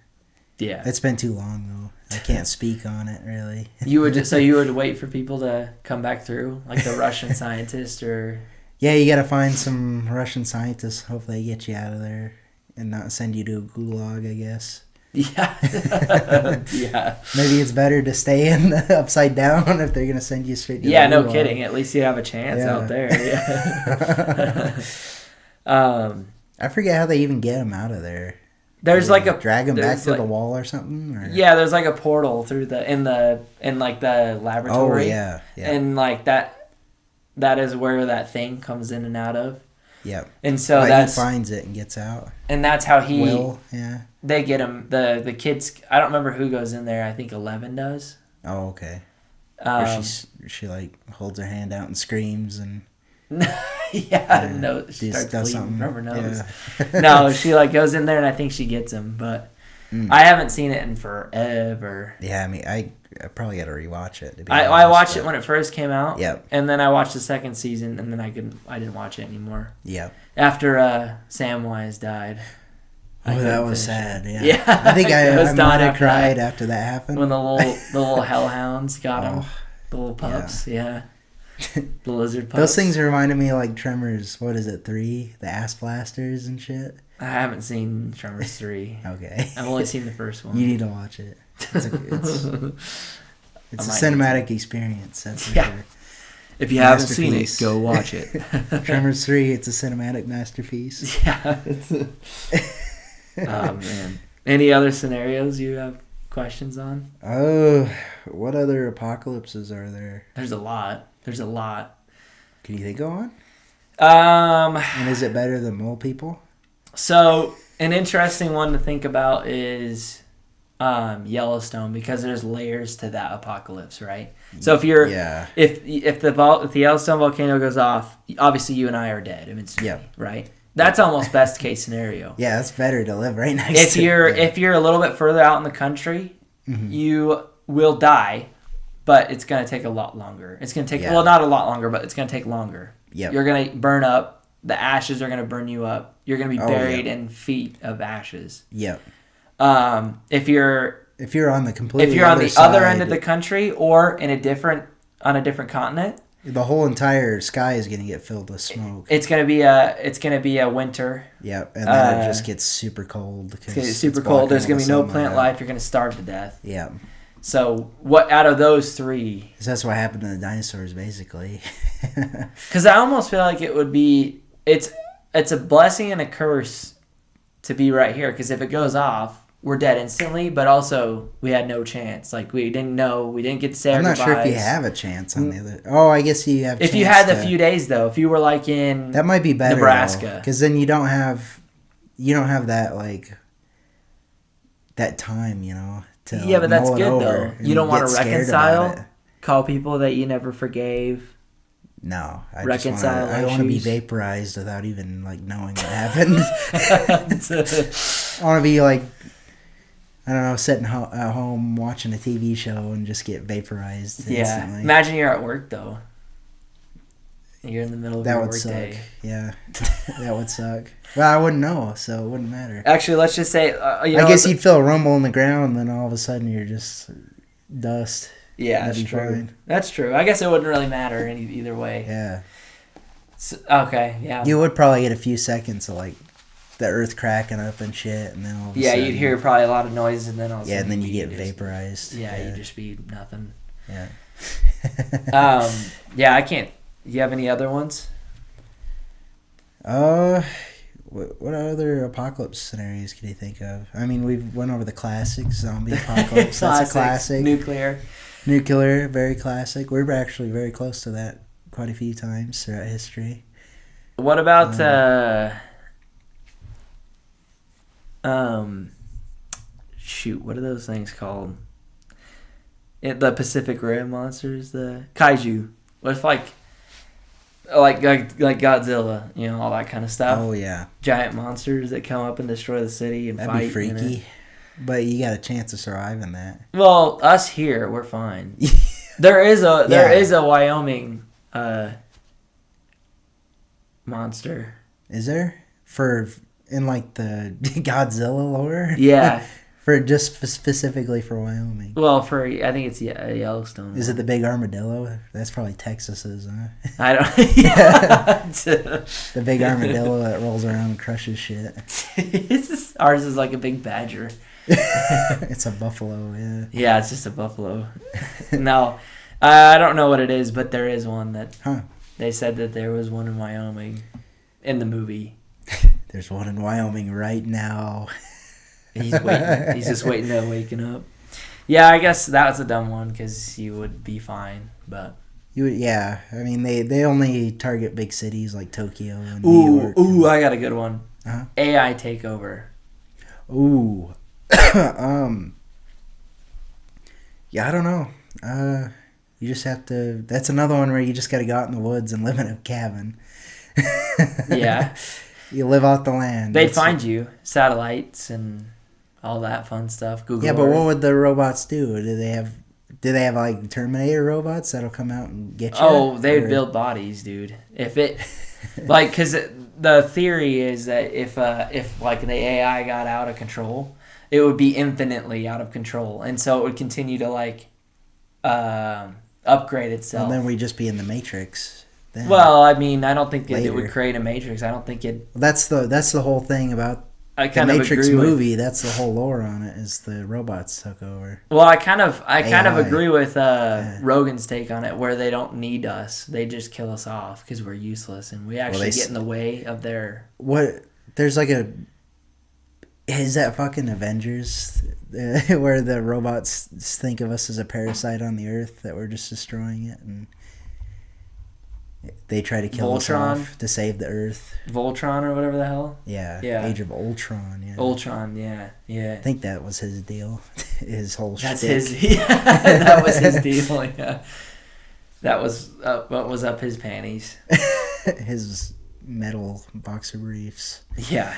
Yeah. It's been too long, though. I can't speak on it, really. You would wait for people to come back through, like the Russian scientist, or... Yeah, you gotta find some Russian scientists. Hopefully they get you out of there and not send you to a gulag, I guess. Yeah. Yeah. Maybe it's better to stay in the upside down if they're gonna send you straight to Yeah, the no gulag. kidding. At least you have a chance out there. Yeah. I forget how they even get them out of there. There's They like a... drag them back there's to like- the wall or something? Or? Yeah, there's like a portal through in the laboratory. Oh, yeah. Yeah. And like that is where that thing comes in and out of. Yep. And so But that's... he finds it and gets out. And that's how he... Will, yeah. They get him... The kids... I don't remember who goes in there. I think 11 does. Oh, okay. Or she like holds her hand out and screams and... Yeah, no, she just starts does bleeding something. from her nose. Yeah. No, she like goes in there and I think she gets him, but I haven't seen it in forever. Yeah, I mean, I probably got to rewatch it. To be I honest, watched but- it when it first came out. Yep. And then I watched the second season, and then I didn't watch it anymore. Yep. After Samwise died. I Oh, that couldn't was finish sad. it. Yeah. Yeah. I think It was I done might have after cried that. after that happened. When the little hellhounds got him. Oh, The little pups. Yeah. The lizard pups. Those things reminded me of like Tremors. What is it? 3? The ass blasters and shit. I haven't seen Tremors 3. Okay. I've only seen the first one. You need to watch it. It's a I might cinematic experience. That's for Yeah. sure. If you haven't seen it, Masterpiece. go watch it. Tremors 3. It's a cinematic masterpiece. Yeah. Oh, man. Any other scenarios you have questions on? Oh, what other apocalypses are there? There's a lot. Can you think of one? Um, And is it better than mole people? so an interesting one to think about is Yellowstone, because there's layers to that apocalypse, right? So if you're Yeah. if the Yellowstone volcano goes off, obviously you and I are dead instantly, Yep. right? That's almost best case scenario. Yeah, it's better to live right next If you're a little bit further out in the country, you will die, but it's going to take a lot longer. It's going to take, Yeah. well, not a lot longer, but it's going to take longer. Yep. You're going to burn up. The ashes are going to burn you up. You're going to be Oh, buried yeah. in feet of ashes. Yep. If you're if you're on the completely if you're on other the other side, end of the country or on a different continent, the whole entire sky is gonna get filled with smoke. it's gonna be a winter. Yep, and then it just gets super cold. It's gonna get super cold. There's gonna be no plant life. You're gonna starve to death. Yeah. So what out of those three? Because that's what happened to the dinosaurs, basically. Because I almost feel like it would be it's a blessing and a curse to be right here. Because if it goes off, we're dead instantly. But also, we had no chance. Like we didn't know. We didn't get to say our I'm not sure if you goodbyes. have a chance on the other. Oh, I guess you have. If you had the few days though, if you were like in that might be better, Nebraska, because then you don't have that like that time, to yeah, but that's mull it good over though. and You don't want get to scared about reconcile, call people that you never forgave. No, I Reconcile I want to be issues. vaporized without even like knowing what happened. I want to be like, I don't know, sitting at home watching a TV show and just get vaporized Yeah, instantly. imagine you're at work though. You're in the middle of That your would work suck. day. Yeah, that would suck. Well, I wouldn't know, so it wouldn't matter. Actually, let's just say, I guess you'd feel a rumble in the ground, and then all of a sudden you're just dust. Yeah, That'd that's be true. fine. That's true. I guess it wouldn't really matter either way. Yeah. So, okay, yeah. You would probably get a few seconds of like the earth cracking up and shit, and then all of a Yeah, sudden, you'd hear probably a lot of noise, and then all of a Yeah, sudden and then you get just- vaporized. Yeah, you'd just be nothing. Yeah. Yeah, I can't. You have any other ones? What other apocalypse scenarios can you think of? I mean, we've went over the classic zombie apocalypse. That's a classic. Nuclear. Nuclear, very classic. We're actually very close to that quite a few times throughout history. What about shoot, what are those things called? The Pacific Rim monsters, the kaiju. What if like Godzilla, all that kind of stuff. Oh yeah, Giant monsters that come up and destroy the city and that'd fight. be freaky. But you got a chance of surviving that. Well, us here, we're fine. There is a Wyoming monster. Is there in like the Godzilla lore? Yeah. For just specifically for Wyoming. Well, I think it's Yellowstone. Is it the big armadillo? That's probably Texas's, huh? I don't. Yeah. The big armadillo that rolls around and crushes shit. Ours is like a big badger. It's a buffalo, yeah. Yeah, it's just a buffalo. No, I don't know what it is, but there is one that. Huh. They said that there was one in Wyoming, in the movie. There's one in Wyoming right now. He's waiting. He's just waiting to waken up. Yeah, I guess that was a dumb one because you would be fine, but. Yeah. I mean, they only target big cities like Tokyo and New York. Ooh, I got a good one. Uh-huh. AI takeover. Ooh. Yeah, I don't know. You just have to. That's another one where you just got to go out in the woods and live in a cabin. Yeah. You live off the land. They'd find you. Satellites and all that fun stuff. Google Yeah, but Earth. what would the robots do? Do they have like Terminator robots that'll come out and get you? Oh, they would build bodies, dude. If it, like, because the theory is that if like the AI got out of control, it would be infinitely out of control, and so it would continue to like upgrade itself. And then we'd just be in the Matrix. Then. Well, I mean, I don't think that it Later. would create a Matrix. I don't think it. That's the whole thing about I the kind of Matrix agree movie. With, That's the whole lore on it. Is the robots took over? well, I kind of AI. agree with Rogan's take on it, where they don't need us; they just kill us off because we're useless, and we actually get in the way of their. What? There's like a. Is that fucking Avengers, where the robots think of us as a parasite on the Earth that we're just destroying it, and they try to kill us off to save the Earth. Voltron or whatever the hell. Yeah. Age of Ultron. Yeah. Ultron. Yeah. I think that was his deal. His whole shtick. That's his. Yeah, that was his deal. Yeah. That was what was up his panties. His metal boxer briefs. Yeah.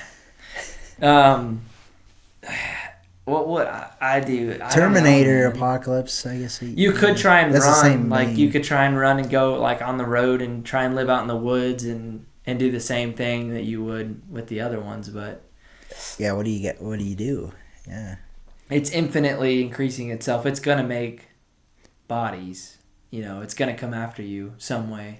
What would I do? Terminator Apocalypse, I guess. You could try and that's run, the same like vein. you could try and run and go like on the road and try and live out in the woods and do the same thing that you would with the other ones, but Yeah, what do you get? What do you do? Yeah. it's infinitely increasing itself. It's gonna make bodies. It's gonna come after you some way.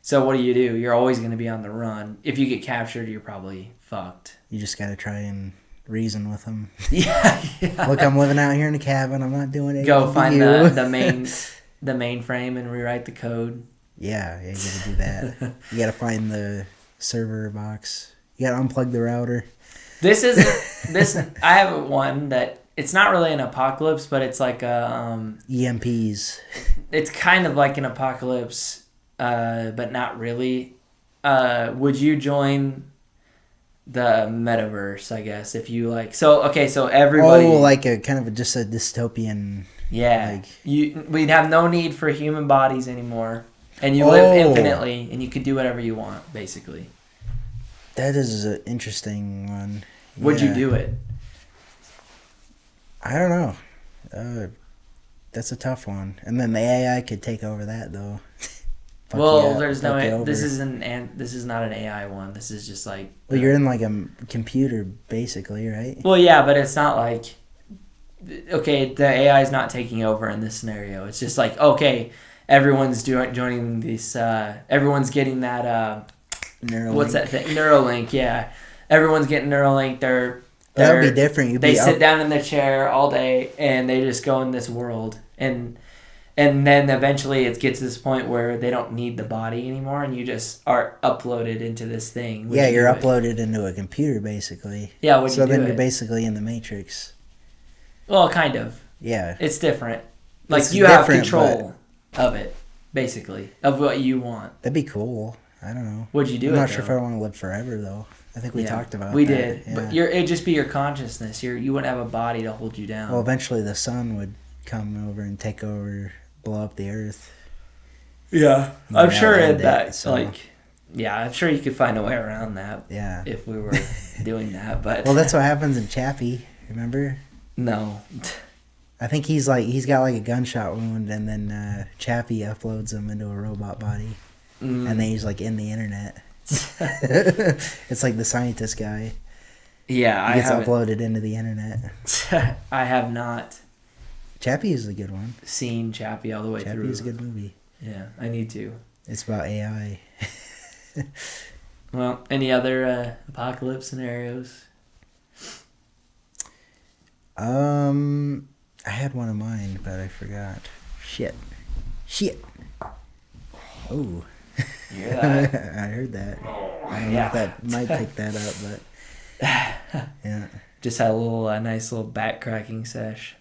So what do? You're always gonna be on the run. If you get captured, you're probably fucked. You just gotta try and reason with them. Yeah. Look, I'm living out here in a cabin. I'm not doing anything. Go find to the mainframe and rewrite the code. Yeah, you gotta do that. You gotta find the server box. You gotta unplug the router. This is I have one that it's not really an apocalypse, but it's like a EMPs. It's kind of like an apocalypse, but not really. Would you join the metaverse? I guess if you like. So everybody. Oh, like a kind of just a dystopian. Yeah, we'd have no need for human bodies anymore, and you live infinitely, and you could do whatever you want, basically. That is an interesting one. Would you do it? I don't know. That's a tough one. And then the AI could take over that, though. There's no. This is not an AI one. This is just like. Well, you're in like a computer, basically, right? Well, yeah, but it's not like. Okay, the AI is not taking over in this scenario. It's just like, okay, everyone's joining this. Everyone's getting that. Neuralink. What's that thing? Neuralink. Yeah, everyone's getting Neuralink. That would be different. They sit down in the chair all day and they just go in this world, and then eventually it gets to this point where they don't need the body anymore, and you just are uploaded into this thing. You're uploaded into a computer basically. Yeah, so then you're basically in the Matrix. Well, kind of. Yeah, it's different. Like you have control of it, basically, of what you want. That'd be cool. I don't know. Would you do it? I'm not sure if I want to live forever though. I think we talked about we that. did. Yeah. But it'd just be your consciousness. You wouldn't have a body to hold you down. Well, eventually the sun would come over and take over, blow up the earth. Yeah. I'm sure I'm sure you could find a way around that. Yeah. If we were doing that, but well, that's what happens in Chappie, remember? No. I think he's got like a gunshot wound, and then Chappie uploads him into a robot body. And then he's like in the internet. It's like the scientist guy. Yeah, he gets uploaded into the internet. I have not. Chappie is a good one. Seen Chappie all the way through. Chappie is a good movie. Yeah, I need to. It's about AI. Well, any other apocalypse scenarios? I had one in mind, but I forgot. Shit. Oh. You hear that? I heard that. I don't know if that might pick that up, but yeah. Just had a nice little back cracking sesh.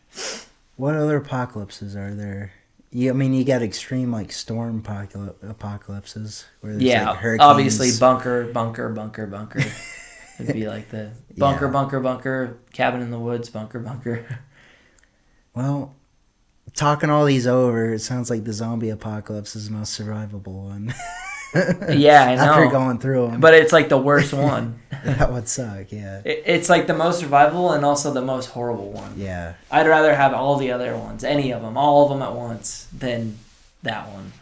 What other apocalypses are there? You got extreme like storm apocalypses where there's like hurricanes. Obviously bunker. It'd be like the bunker, cabin in the woods, bunker. Well, talking all these over, it sounds like the zombie apocalypse is the most survivable one. Yeah, I know. After going through them. But it's like the worst one. That would suck, yeah. It's like the most survivable and also the most horrible one. Yeah. I'd rather have all the other ones, any of them, all of them at once, than that one.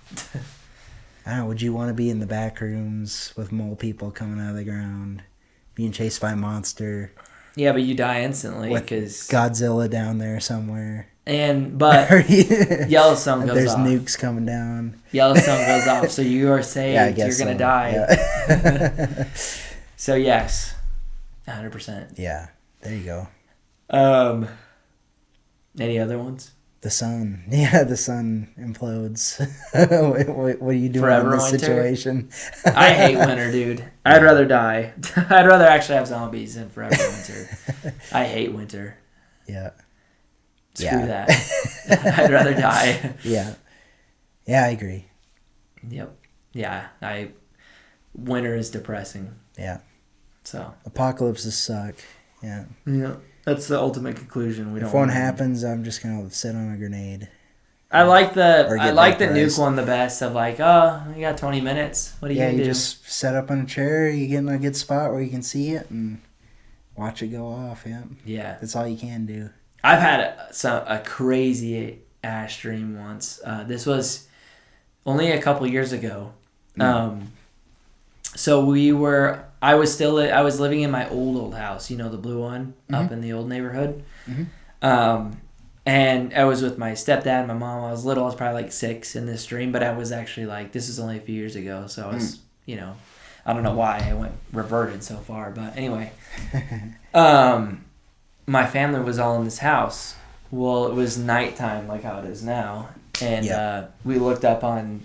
I don't know, would you want to be in the back rooms with mole people coming out of the ground, being chased by a monster? Yeah, but you die instantly because Godzilla down there somewhere. But Yellowstone goes there's off. There's nukes coming down. Yellowstone goes off, so you are saved. Yeah, I guess you're gonna die. Yeah. So yes, 100%. Yeah, there you go. Any other ones? The sun. Yeah, the sun implodes. what are you doing Forever in this winter? Situation? I hate winter, dude. I'd rather die. I'd rather actually have zombies than forever winter. I hate winter. Yeah. Screw that. I'd rather die. Yeah. Yeah, I agree. Yep. Yeah. Winter is depressing. Yeah. So. Apocalypses suck. Yeah. Yeah. That's the ultimate conclusion. If one happens, I'm just gonna sit on a grenade. I like the vaporized. nuke one the best. Of like, oh, you got 20 minutes. What are you gonna do? Yeah, you just set up on a chair. You get in a good spot where you can see it and watch it go off. Yeah. Yeah. That's all you can do. I've had a crazy ash dream once. This was only a couple years ago. So I was living in my old house, the blue one up in the old neighborhood. And I was with my stepdad and my mom. I was little. I was probably like 6 in this dream, but I was actually like, this is only a few years ago. So I was, you know, I don't know why I reverted so far. But anyway, my family was all in this house. Well, it was nighttime like how it is now. And we looked up on,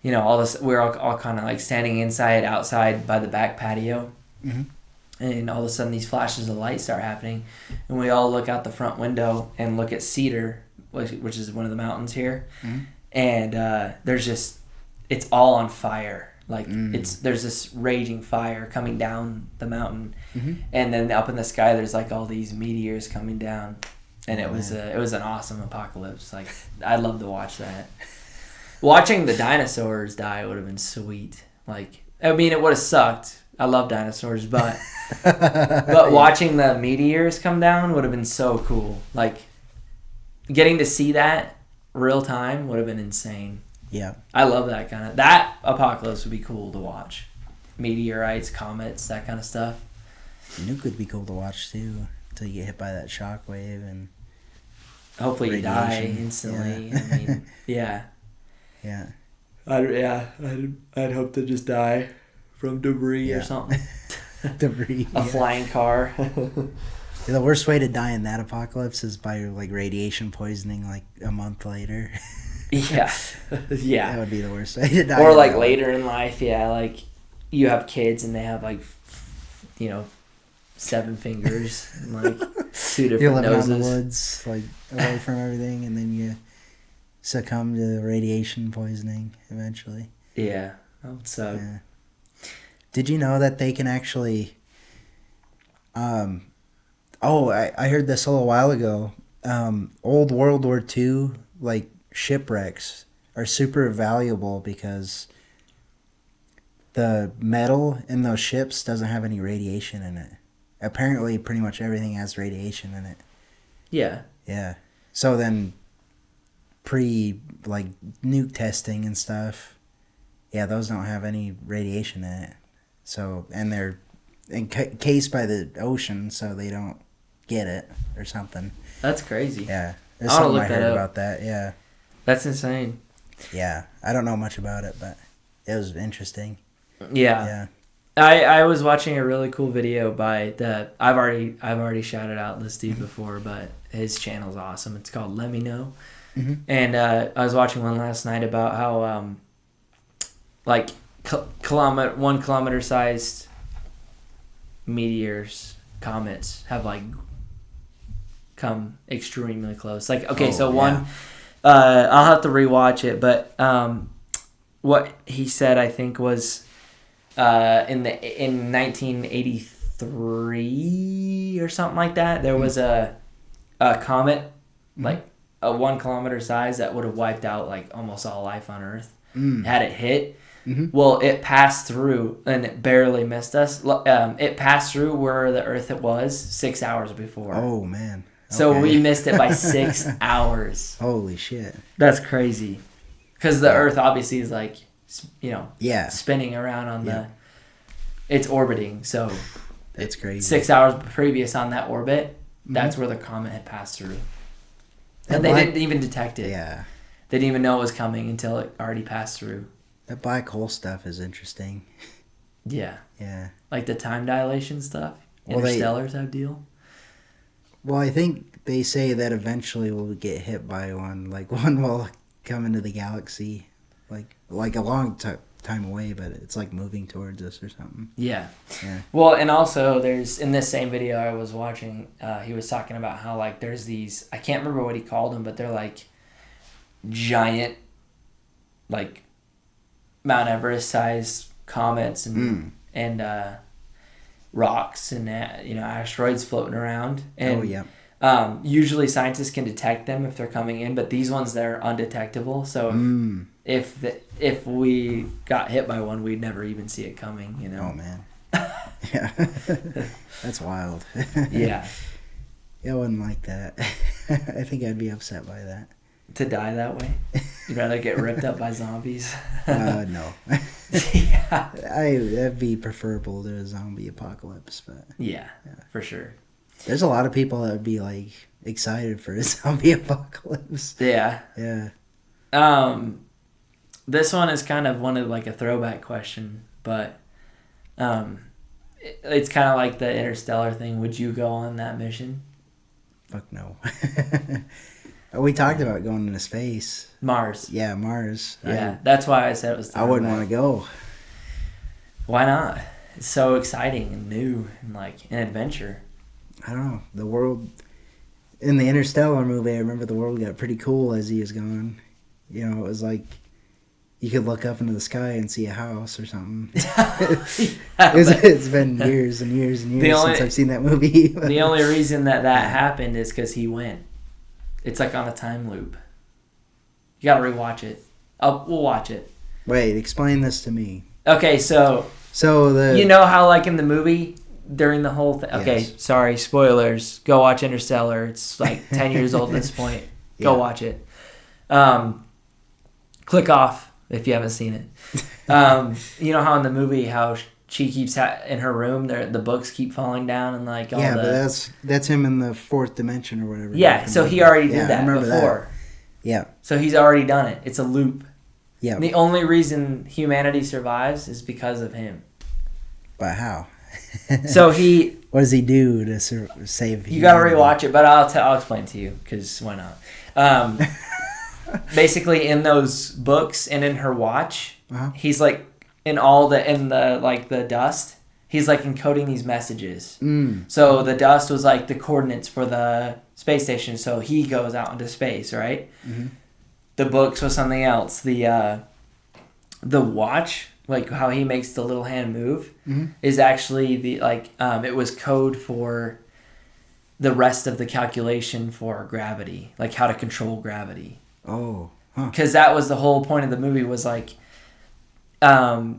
you know, all this. We were all kind of like standing inside, outside by the back patio. Mm-hmm. And all of a sudden, these flashes of light start happening. And we all look out the front window and look at Cedar, which is one of the mountains here. Mm-hmm. And there's just, it's all on fire. Like, there's this raging fire coming down the mountain. Mm-hmm. And then up in the sky, there's like all these meteors coming down. And it was an awesome apocalypse. Like, I'd love to watch that. Watching the dinosaurs die would have been sweet. Like, I mean, it would have sucked. I love dinosaurs, but watching the meteors come down would have been so cool. Like, getting to see that real time would have been insane. Yeah. I love that apocalypse would be cool to watch. Meteorites, comets, that kind of stuff. Nuke would be cool to watch too, until you get hit by that shockwave and hopefully you die instantly. Yeah. I mean, yeah. Yeah. I'd hope to just die from debris or something. Debris. A flying car. The worst way to die in that apocalypse is by like radiation poisoning like a month later. Yeah. Yeah. That would be the worst way to die. Or like later in life, like you have kids and they have like, 7 fingers and like 2 different You're living noses. out in the woods, like away from everything, and then you succumb to radiation poisoning eventually. Yeah. That would suck. Yeah. Did you know that they can actually... I heard this a little while ago. Old World War II, like, shipwrecks are super valuable because the metal in those ships doesn't have any radiation in it. Apparently, pretty much everything has radiation in it. Yeah. Yeah. So then, nuke testing and stuff, those don't have any radiation in it. So, and they're encased by the ocean, so they don't get it or something. That's crazy. Yeah. There's something I heard about that, yeah. That's insane. Yeah. I don't know much about it, but it was interesting. Yeah. Yeah. I was watching a really cool video by I've already shouted out this dude before, but his channel's awesome. It's called Let Me Know. Mm-hmm. And I was watching one last night about how 1 kilometer sized meteors, comets have like come extremely close. Like, okay, one, I'll have to rewatch it, but what he said, I think, was in 1983 or something like that, there was a comet, like a 1 kilometer size, that would have wiped out like almost all life on Earth. Had it hit. Mm-hmm. Well, it passed through and it barely missed us. It passed through where the Earth it was 6 hours before. Oh, man. Okay. So we missed it by 6 hours. Holy shit. That's crazy. Because the Earth obviously is like, spinning around on it's orbiting. So it's crazy. 6 hours previous on that orbit, that's where the comet had passed through. And they didn't even detect it. Yeah. They didn't even know it was coming until it already passed through. That black hole stuff is interesting. Yeah. Yeah. Like the time dilation stuff? Interstellar type deal? Well, I think they say that eventually we'll get hit by one. Like, one will come into the galaxy. Like a long time away, but it's like moving towards us or something. Yeah. Yeah. Well, and also there's, in this same video I was watching, he was talking about how like there's these, I can't remember what he called them, but they're like giant, like Mount Everest sized comets and rocks and asteroids floating around. And usually scientists can detect them if they're coming in, but these ones, they're undetectable. So if we got hit by one, we'd never even see it coming. Oh man. Yeah. That's wild. Yeah. I wouldn't like that. I think I'd be upset by that. To die that way? You'd rather get ripped up by zombies? No. Yeah. That'd be preferable to a zombie apocalypse, but... Yeah, for sure. There's a lot of people that would be like excited for a zombie apocalypse. Yeah. Yeah. This one is kind of like a throwback question, but it's kind of like the Interstellar thing. Would you go on that mission? Fuck no. We talked about going into space. Mars. Yeah, Mars. Yeah, that's why I said it was I wouldn't want to go. Why not? It's so exciting and new and like an adventure. I don't know. The world... In the Interstellar movie, I remember the world got pretty cool as he was going. You know, it was like... You could look up into the sky and see a house or something. It's been years and years and years since I've seen that movie. The only reason that happened is because he went. It's like on a time loop. You gotta rewatch it. We'll watch it. Wait, explain this to me. Okay, so you know how like in the movie during the whole thing. Okay, yes. Sorry, spoilers. Go watch Interstellar. It's like 10 years old at this point. Go watch it. Click off if you haven't seen it. You know how in the movie how she keeps in her room, the books keep falling down and like all but that's him in the fourth dimension or whatever. Yeah, so he already did that before. That. Yeah. So he's already done it. It's a loop. Yeah. And the only reason humanity survives is because of him. But how? So what does he do to save? You got to rewatch it, but I'll explain to you because why not? Basically, in those books and in her watch, he's like in the dust. He's like encoding these messages. So the dust was like the coordinates for the space station. So he goes out into space, right? Mm-hmm. The books was something else. The watch, like how he makes the little hand move, is actually it was code for the rest of the calculation for gravity, like how to control gravity. Oh, because that was the whole point of the movie was like, How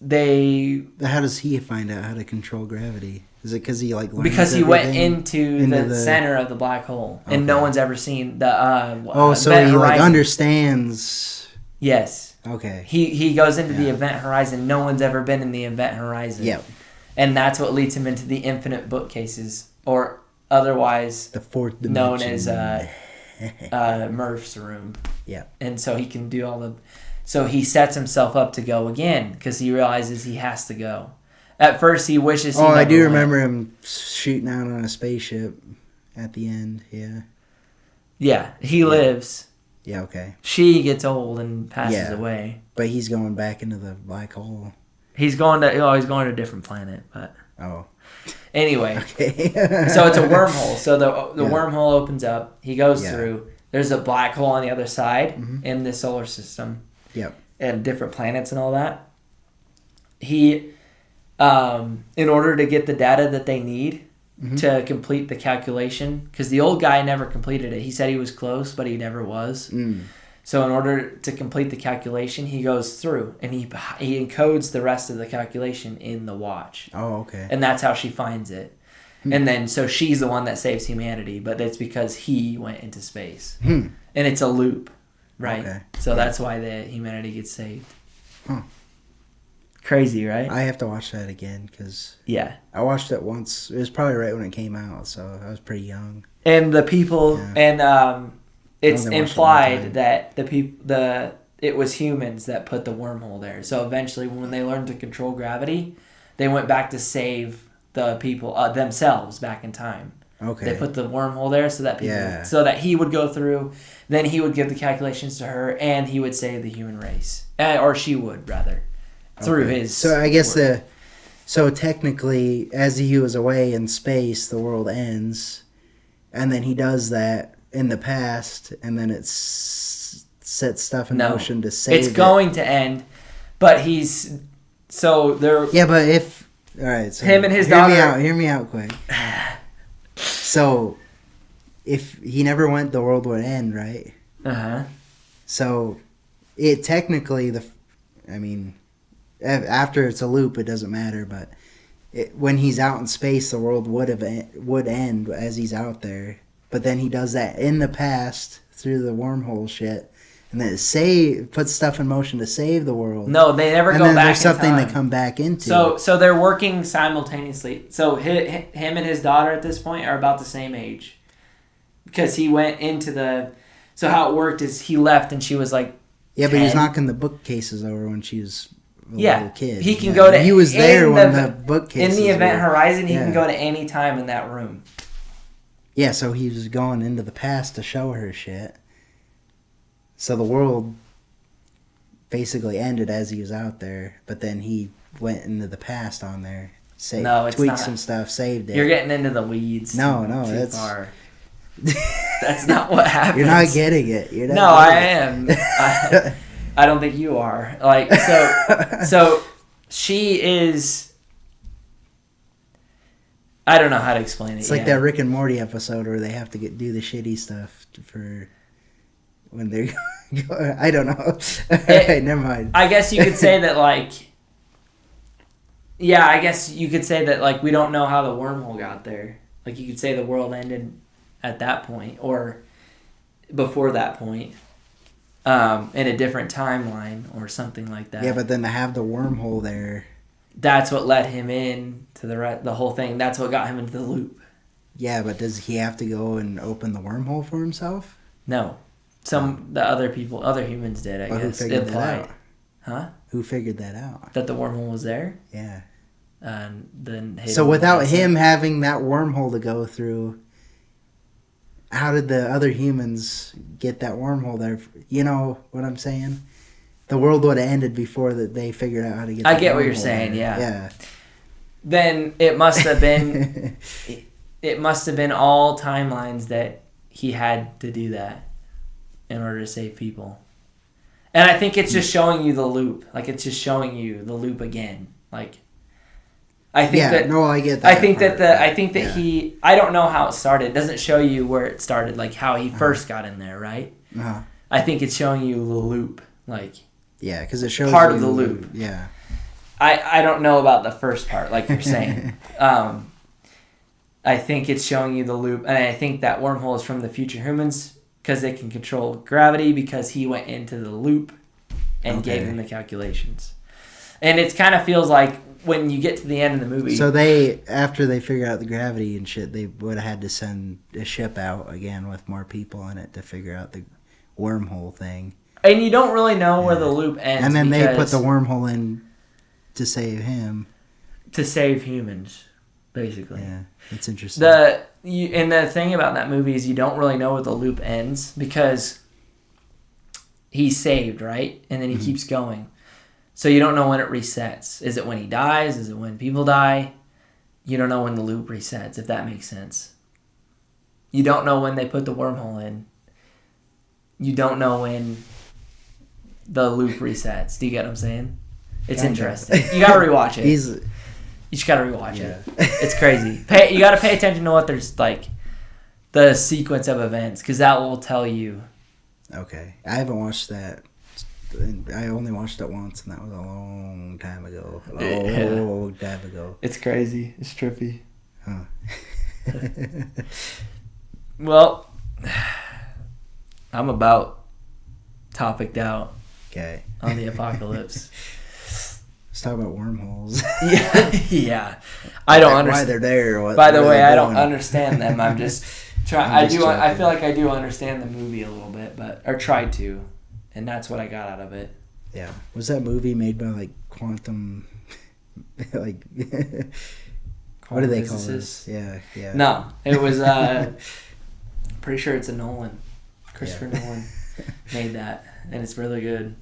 does he find out how to control gravity? Is it because he because he went into the center of the black hole, and no one's ever seen the so he like understands. Yes. Okay. He goes into the event horizon. No one's ever been in the event horizon. Yep. And that's what leads him into the infinite bookcases, or otherwise the fourth dimension, known as Murph's room. Yeah. And so he can do all the. So he sets himself up to go again because he realizes he has to go. At first, he wishes he I do went. remember him shooting out on a spaceship at the end. Yeah. Yeah, he lives. Yeah, okay. She gets old and passes away. But he's going back into the black hole. He's going to a different planet, but anyway. Okay. So it's a wormhole. So the wormhole opens up. He goes through. There's a black hole on the other side in the solar system. Yep. And different planets and all that. He, in order to get the data that they need to complete the calculation, because the old guy never completed it. He said he was close, but he never was. So in order to complete the calculation, he goes through and he encodes the rest of the calculation in the watch. Oh, okay. And that's how she finds it. And then so she's the one that saves humanity, but it's because he went into space. And it's a loop, right? Okay. So that's why the humanity gets saved. Huh. Crazy, right? I have to watch that again because I watched it once. It was probably right when it came out, so I was pretty young. And the people and it's implied that it was humans that put the wormhole there. So eventually, when they learned to control gravity, they went back to save the people themselves back in time. Okay. They put the wormhole there so that so that he would go through. Then he would give the calculations to her, and he would save the human race, or she would rather. Through his. So I guess so technically, as he was away in space, the world ends, and then he does that in the past, and then it sets stuff in motion to save. It's going to end, but he's so there. Yeah, but if all right, so him and his daughter. Hear me out, quick. So, if he never went, the world would end, right? So, it technically after it's a loop, it doesn't matter. But when he's out in space, the world would end as he's out there. But then he does that in the past through the wormhole shit, and then puts stuff in motion to save the world. No, they never go back. And then there's something to come back into. So they're working simultaneously. So him and his daughter at this point are about the same age. because he went into the. So how it worked is he left and she was like. Yeah, but he's 10. knocking the bookcases over when she was a little kid. He can go to. He was there when the in bookcases the event horizon. He Yeah. can go to any time in that room. Yeah, so he was going into the past to show her shit. So the world basically ended as he was out there, but then he went into the past on there, tweaked not. some stuff, saved it. You're getting into the weeds. No, too that's far. That's not what happens. You're not getting it. You're not No, I getting am. I don't think you are. Like so she is. I don't know how to explain it. It's like that Rick and Morty episode where they have to do the shitty stuff for when they're. I don't know. Never mind. I guess you could say that like. Yeah, I guess you could say that like we don't know how the wormhole got there. Like you could say the world ended at that point or before that point, in a different timeline or something like that. Yeah, but then to have the wormhole there. That's what let him in to the whole thing. That's what got him into the loop. Yeah, but does he have to go and open the wormhole for himself? No. The other humans did, I guess. Who figured that out? Huh? Who figured that out? That the wormhole was there? Yeah. And then so without him having that wormhole to go through, how did the other humans get that wormhole there? You know what I'm saying? The world would have ended before that they figured out how to get. I get what you're saying. There. Yeah. Then it must have been. It must have been all timelines that he had to do that in order to save people. And I think it's just showing you the loop. Like it's just showing you the loop again. Like. I think that no, I get that. I think that he. I don't know how it started. It doesn't show you where it started, like how he first got in there, right? I think it's showing you the loop, like. Yeah, because it shows part of the loop. Yeah. I don't know about the first part, like you're saying. I think it's showing you the loop, and I think that wormhole is from the future humans because they can control gravity because he went into the loop and gave them the calculations, and it kind of feels like. When you get to the end of the movie... So after they figure out the gravity and shit, they would have had to send a ship out again with more people in it to figure out the wormhole thing. And you don't really know where the loop ends. And then they put the wormhole in to save him. To save humans, basically. Yeah, it's interesting. And the thing about that movie is you don't really know where the loop ends because he's saved, right? And then he keeps going. So you don't know when it resets. Is it when he dies? Is it when people die? You don't know when the loop resets, if that makes sense. You don't know when they put the wormhole in. You don't know when the loop resets. Do you get what I'm saying? It's interesting. You gotta rewatch it. You just gotta rewatch it. It's crazy. You gotta pay attention to what there's like, the sequence of events, because that will tell you. Okay, I haven't watched that. I only watched it once, and that was a long time ago. It's crazy. It's trippy. Huh. Well, I'm about topiced out. Okay. On the apocalypse. Let's talk about wormholes. Yeah. I don't understand why they're there. What By the way, I don't understand them. I'm just trying. I feel like I do understand the movie a little bit, or tried to. And that's what I got out of it. Yeah. Was that movie made by like quantum, like, what do they call this? Yeah. No, it was. Pretty sure it's a Nolan. Christopher Nolan made that, and it's really good.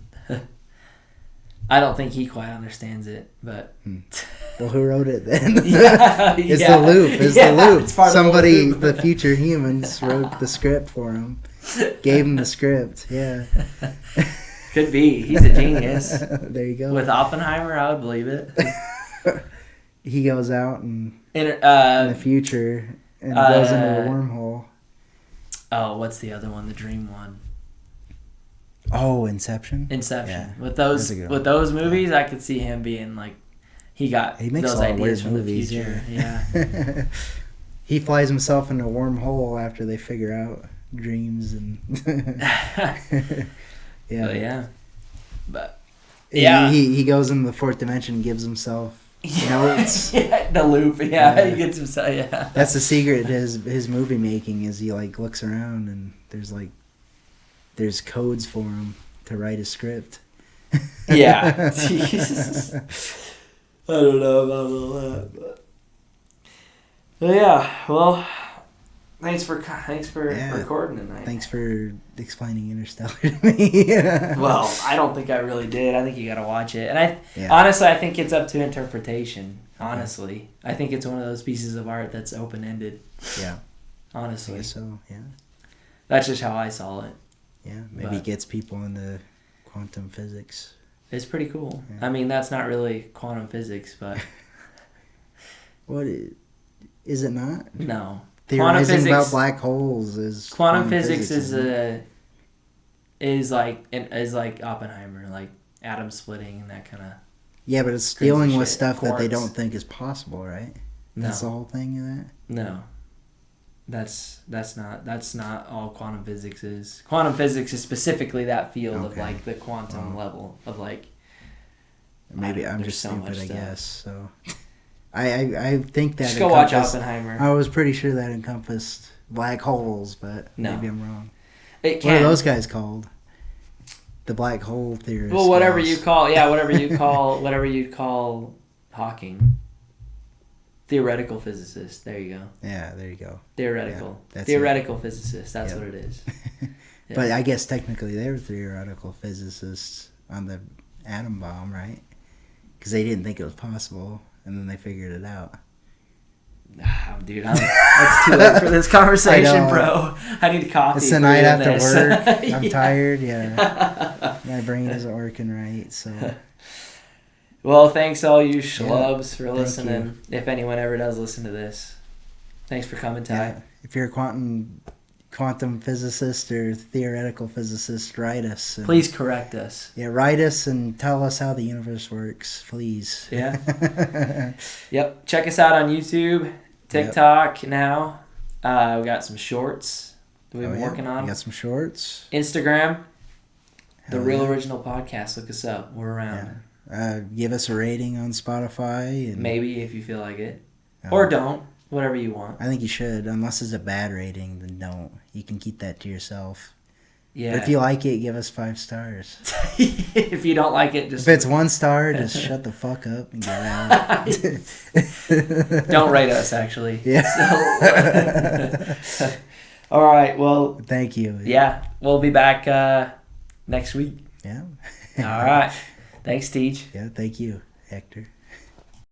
I don't think he quite understands it, but. Well, who wrote it then? It's the loop. It's the loop. It's part Somebody, of the loop. the future humans, wrote the script for him. Gave him the script. Yeah. Could be. He's a genius. There you go. With Oppenheimer, I would believe it. He goes out in the future and goes into a wormhole. Oh, what's the other one? The dream one. Oh, Inception. Yeah. With those movies, I could see him being like, he makes those ideas from movies, the future. Yeah. He flies himself into a wormhole after they figure out dreams and. Yeah. But yeah. He goes into the fourth dimension and gives himself You know, it's yeah, the loop. Yeah, he gets himself. Yeah, that's the secret to his movie making is he like looks around and there's codes for him to write a script. yeah. Jesus. I don't know about all that, but yeah. Well, thanks for recording tonight. Thanks for explaining Interstellar to me. Well, I don't think I really did. I think you got to watch it, and honestly, I think it's up to interpretation. Honestly, I think it's one of those pieces of art that's open ended. Yeah. Honestly, I guess so. Yeah. That's just how I saw it. Yeah, maybe it gets people into quantum physics. It's pretty cool. Yeah. I mean, that's not really quantum physics, but What is it not? no. Theorizing about black holes is quantum physics is like Oppenheimer, like atom splitting and that kind of. Yeah, but it's dealing with shit. stuff that they Quarks. don't think is possible, right? No. That's the whole thing of that. No. That's not all quantum physics is. Quantum physics is specifically that field of like the quantum level of like. Maybe I'm just stupid, I guess. So, I think that just go watch Oppenheimer. I was pretty sure that encompassed black holes, but No. maybe I'm wrong. It can. What are those guys called? The black hole theorists. Well, whatever you call Hawking. Theoretical physicist. There you go. Yeah, there you go. Theoretical. Yeah, theoretical physicist. That's what it is. Yeah. But I guess technically they were theoretical physicists on the atom bomb, right? Because they didn't think it was possible, and then they figured it out. Dude, it's too late for this conversation, bro. I need coffee. It's the night after this. work. I'm Yeah. tired. Yeah, my brain isn't working right. So, well, thanks all you schlubs for listening. you. If anyone ever does listen to this, thanks for coming, Ty. yeah, if you're a quantum physicist or theoretical physicist, write us. Please correct us. Yeah, write us and tell us how the universe works, please. Yeah. Yep. Check us out on YouTube, TikTok now. We got some shorts that we've been working on. We got some shorts. Instagram, The Hell Real yeah. Original Podcast. Look us up. We're around. Give us a rating on Spotify. And Maybe if you feel like it. Or don't. Whatever you want. I think you should. Unless it's a bad rating, then don't. You can keep that to yourself. Yeah. But if you like it, give us 5 stars. If you don't like it, just... If it's 1 star, just shut the fuck up and get out. Don't rate us, actually. Yeah. So... All right. Well... Thank you. Yeah. We'll be back next week. Yeah. All right. Thanks, Teach. Yeah, thank you, Hector.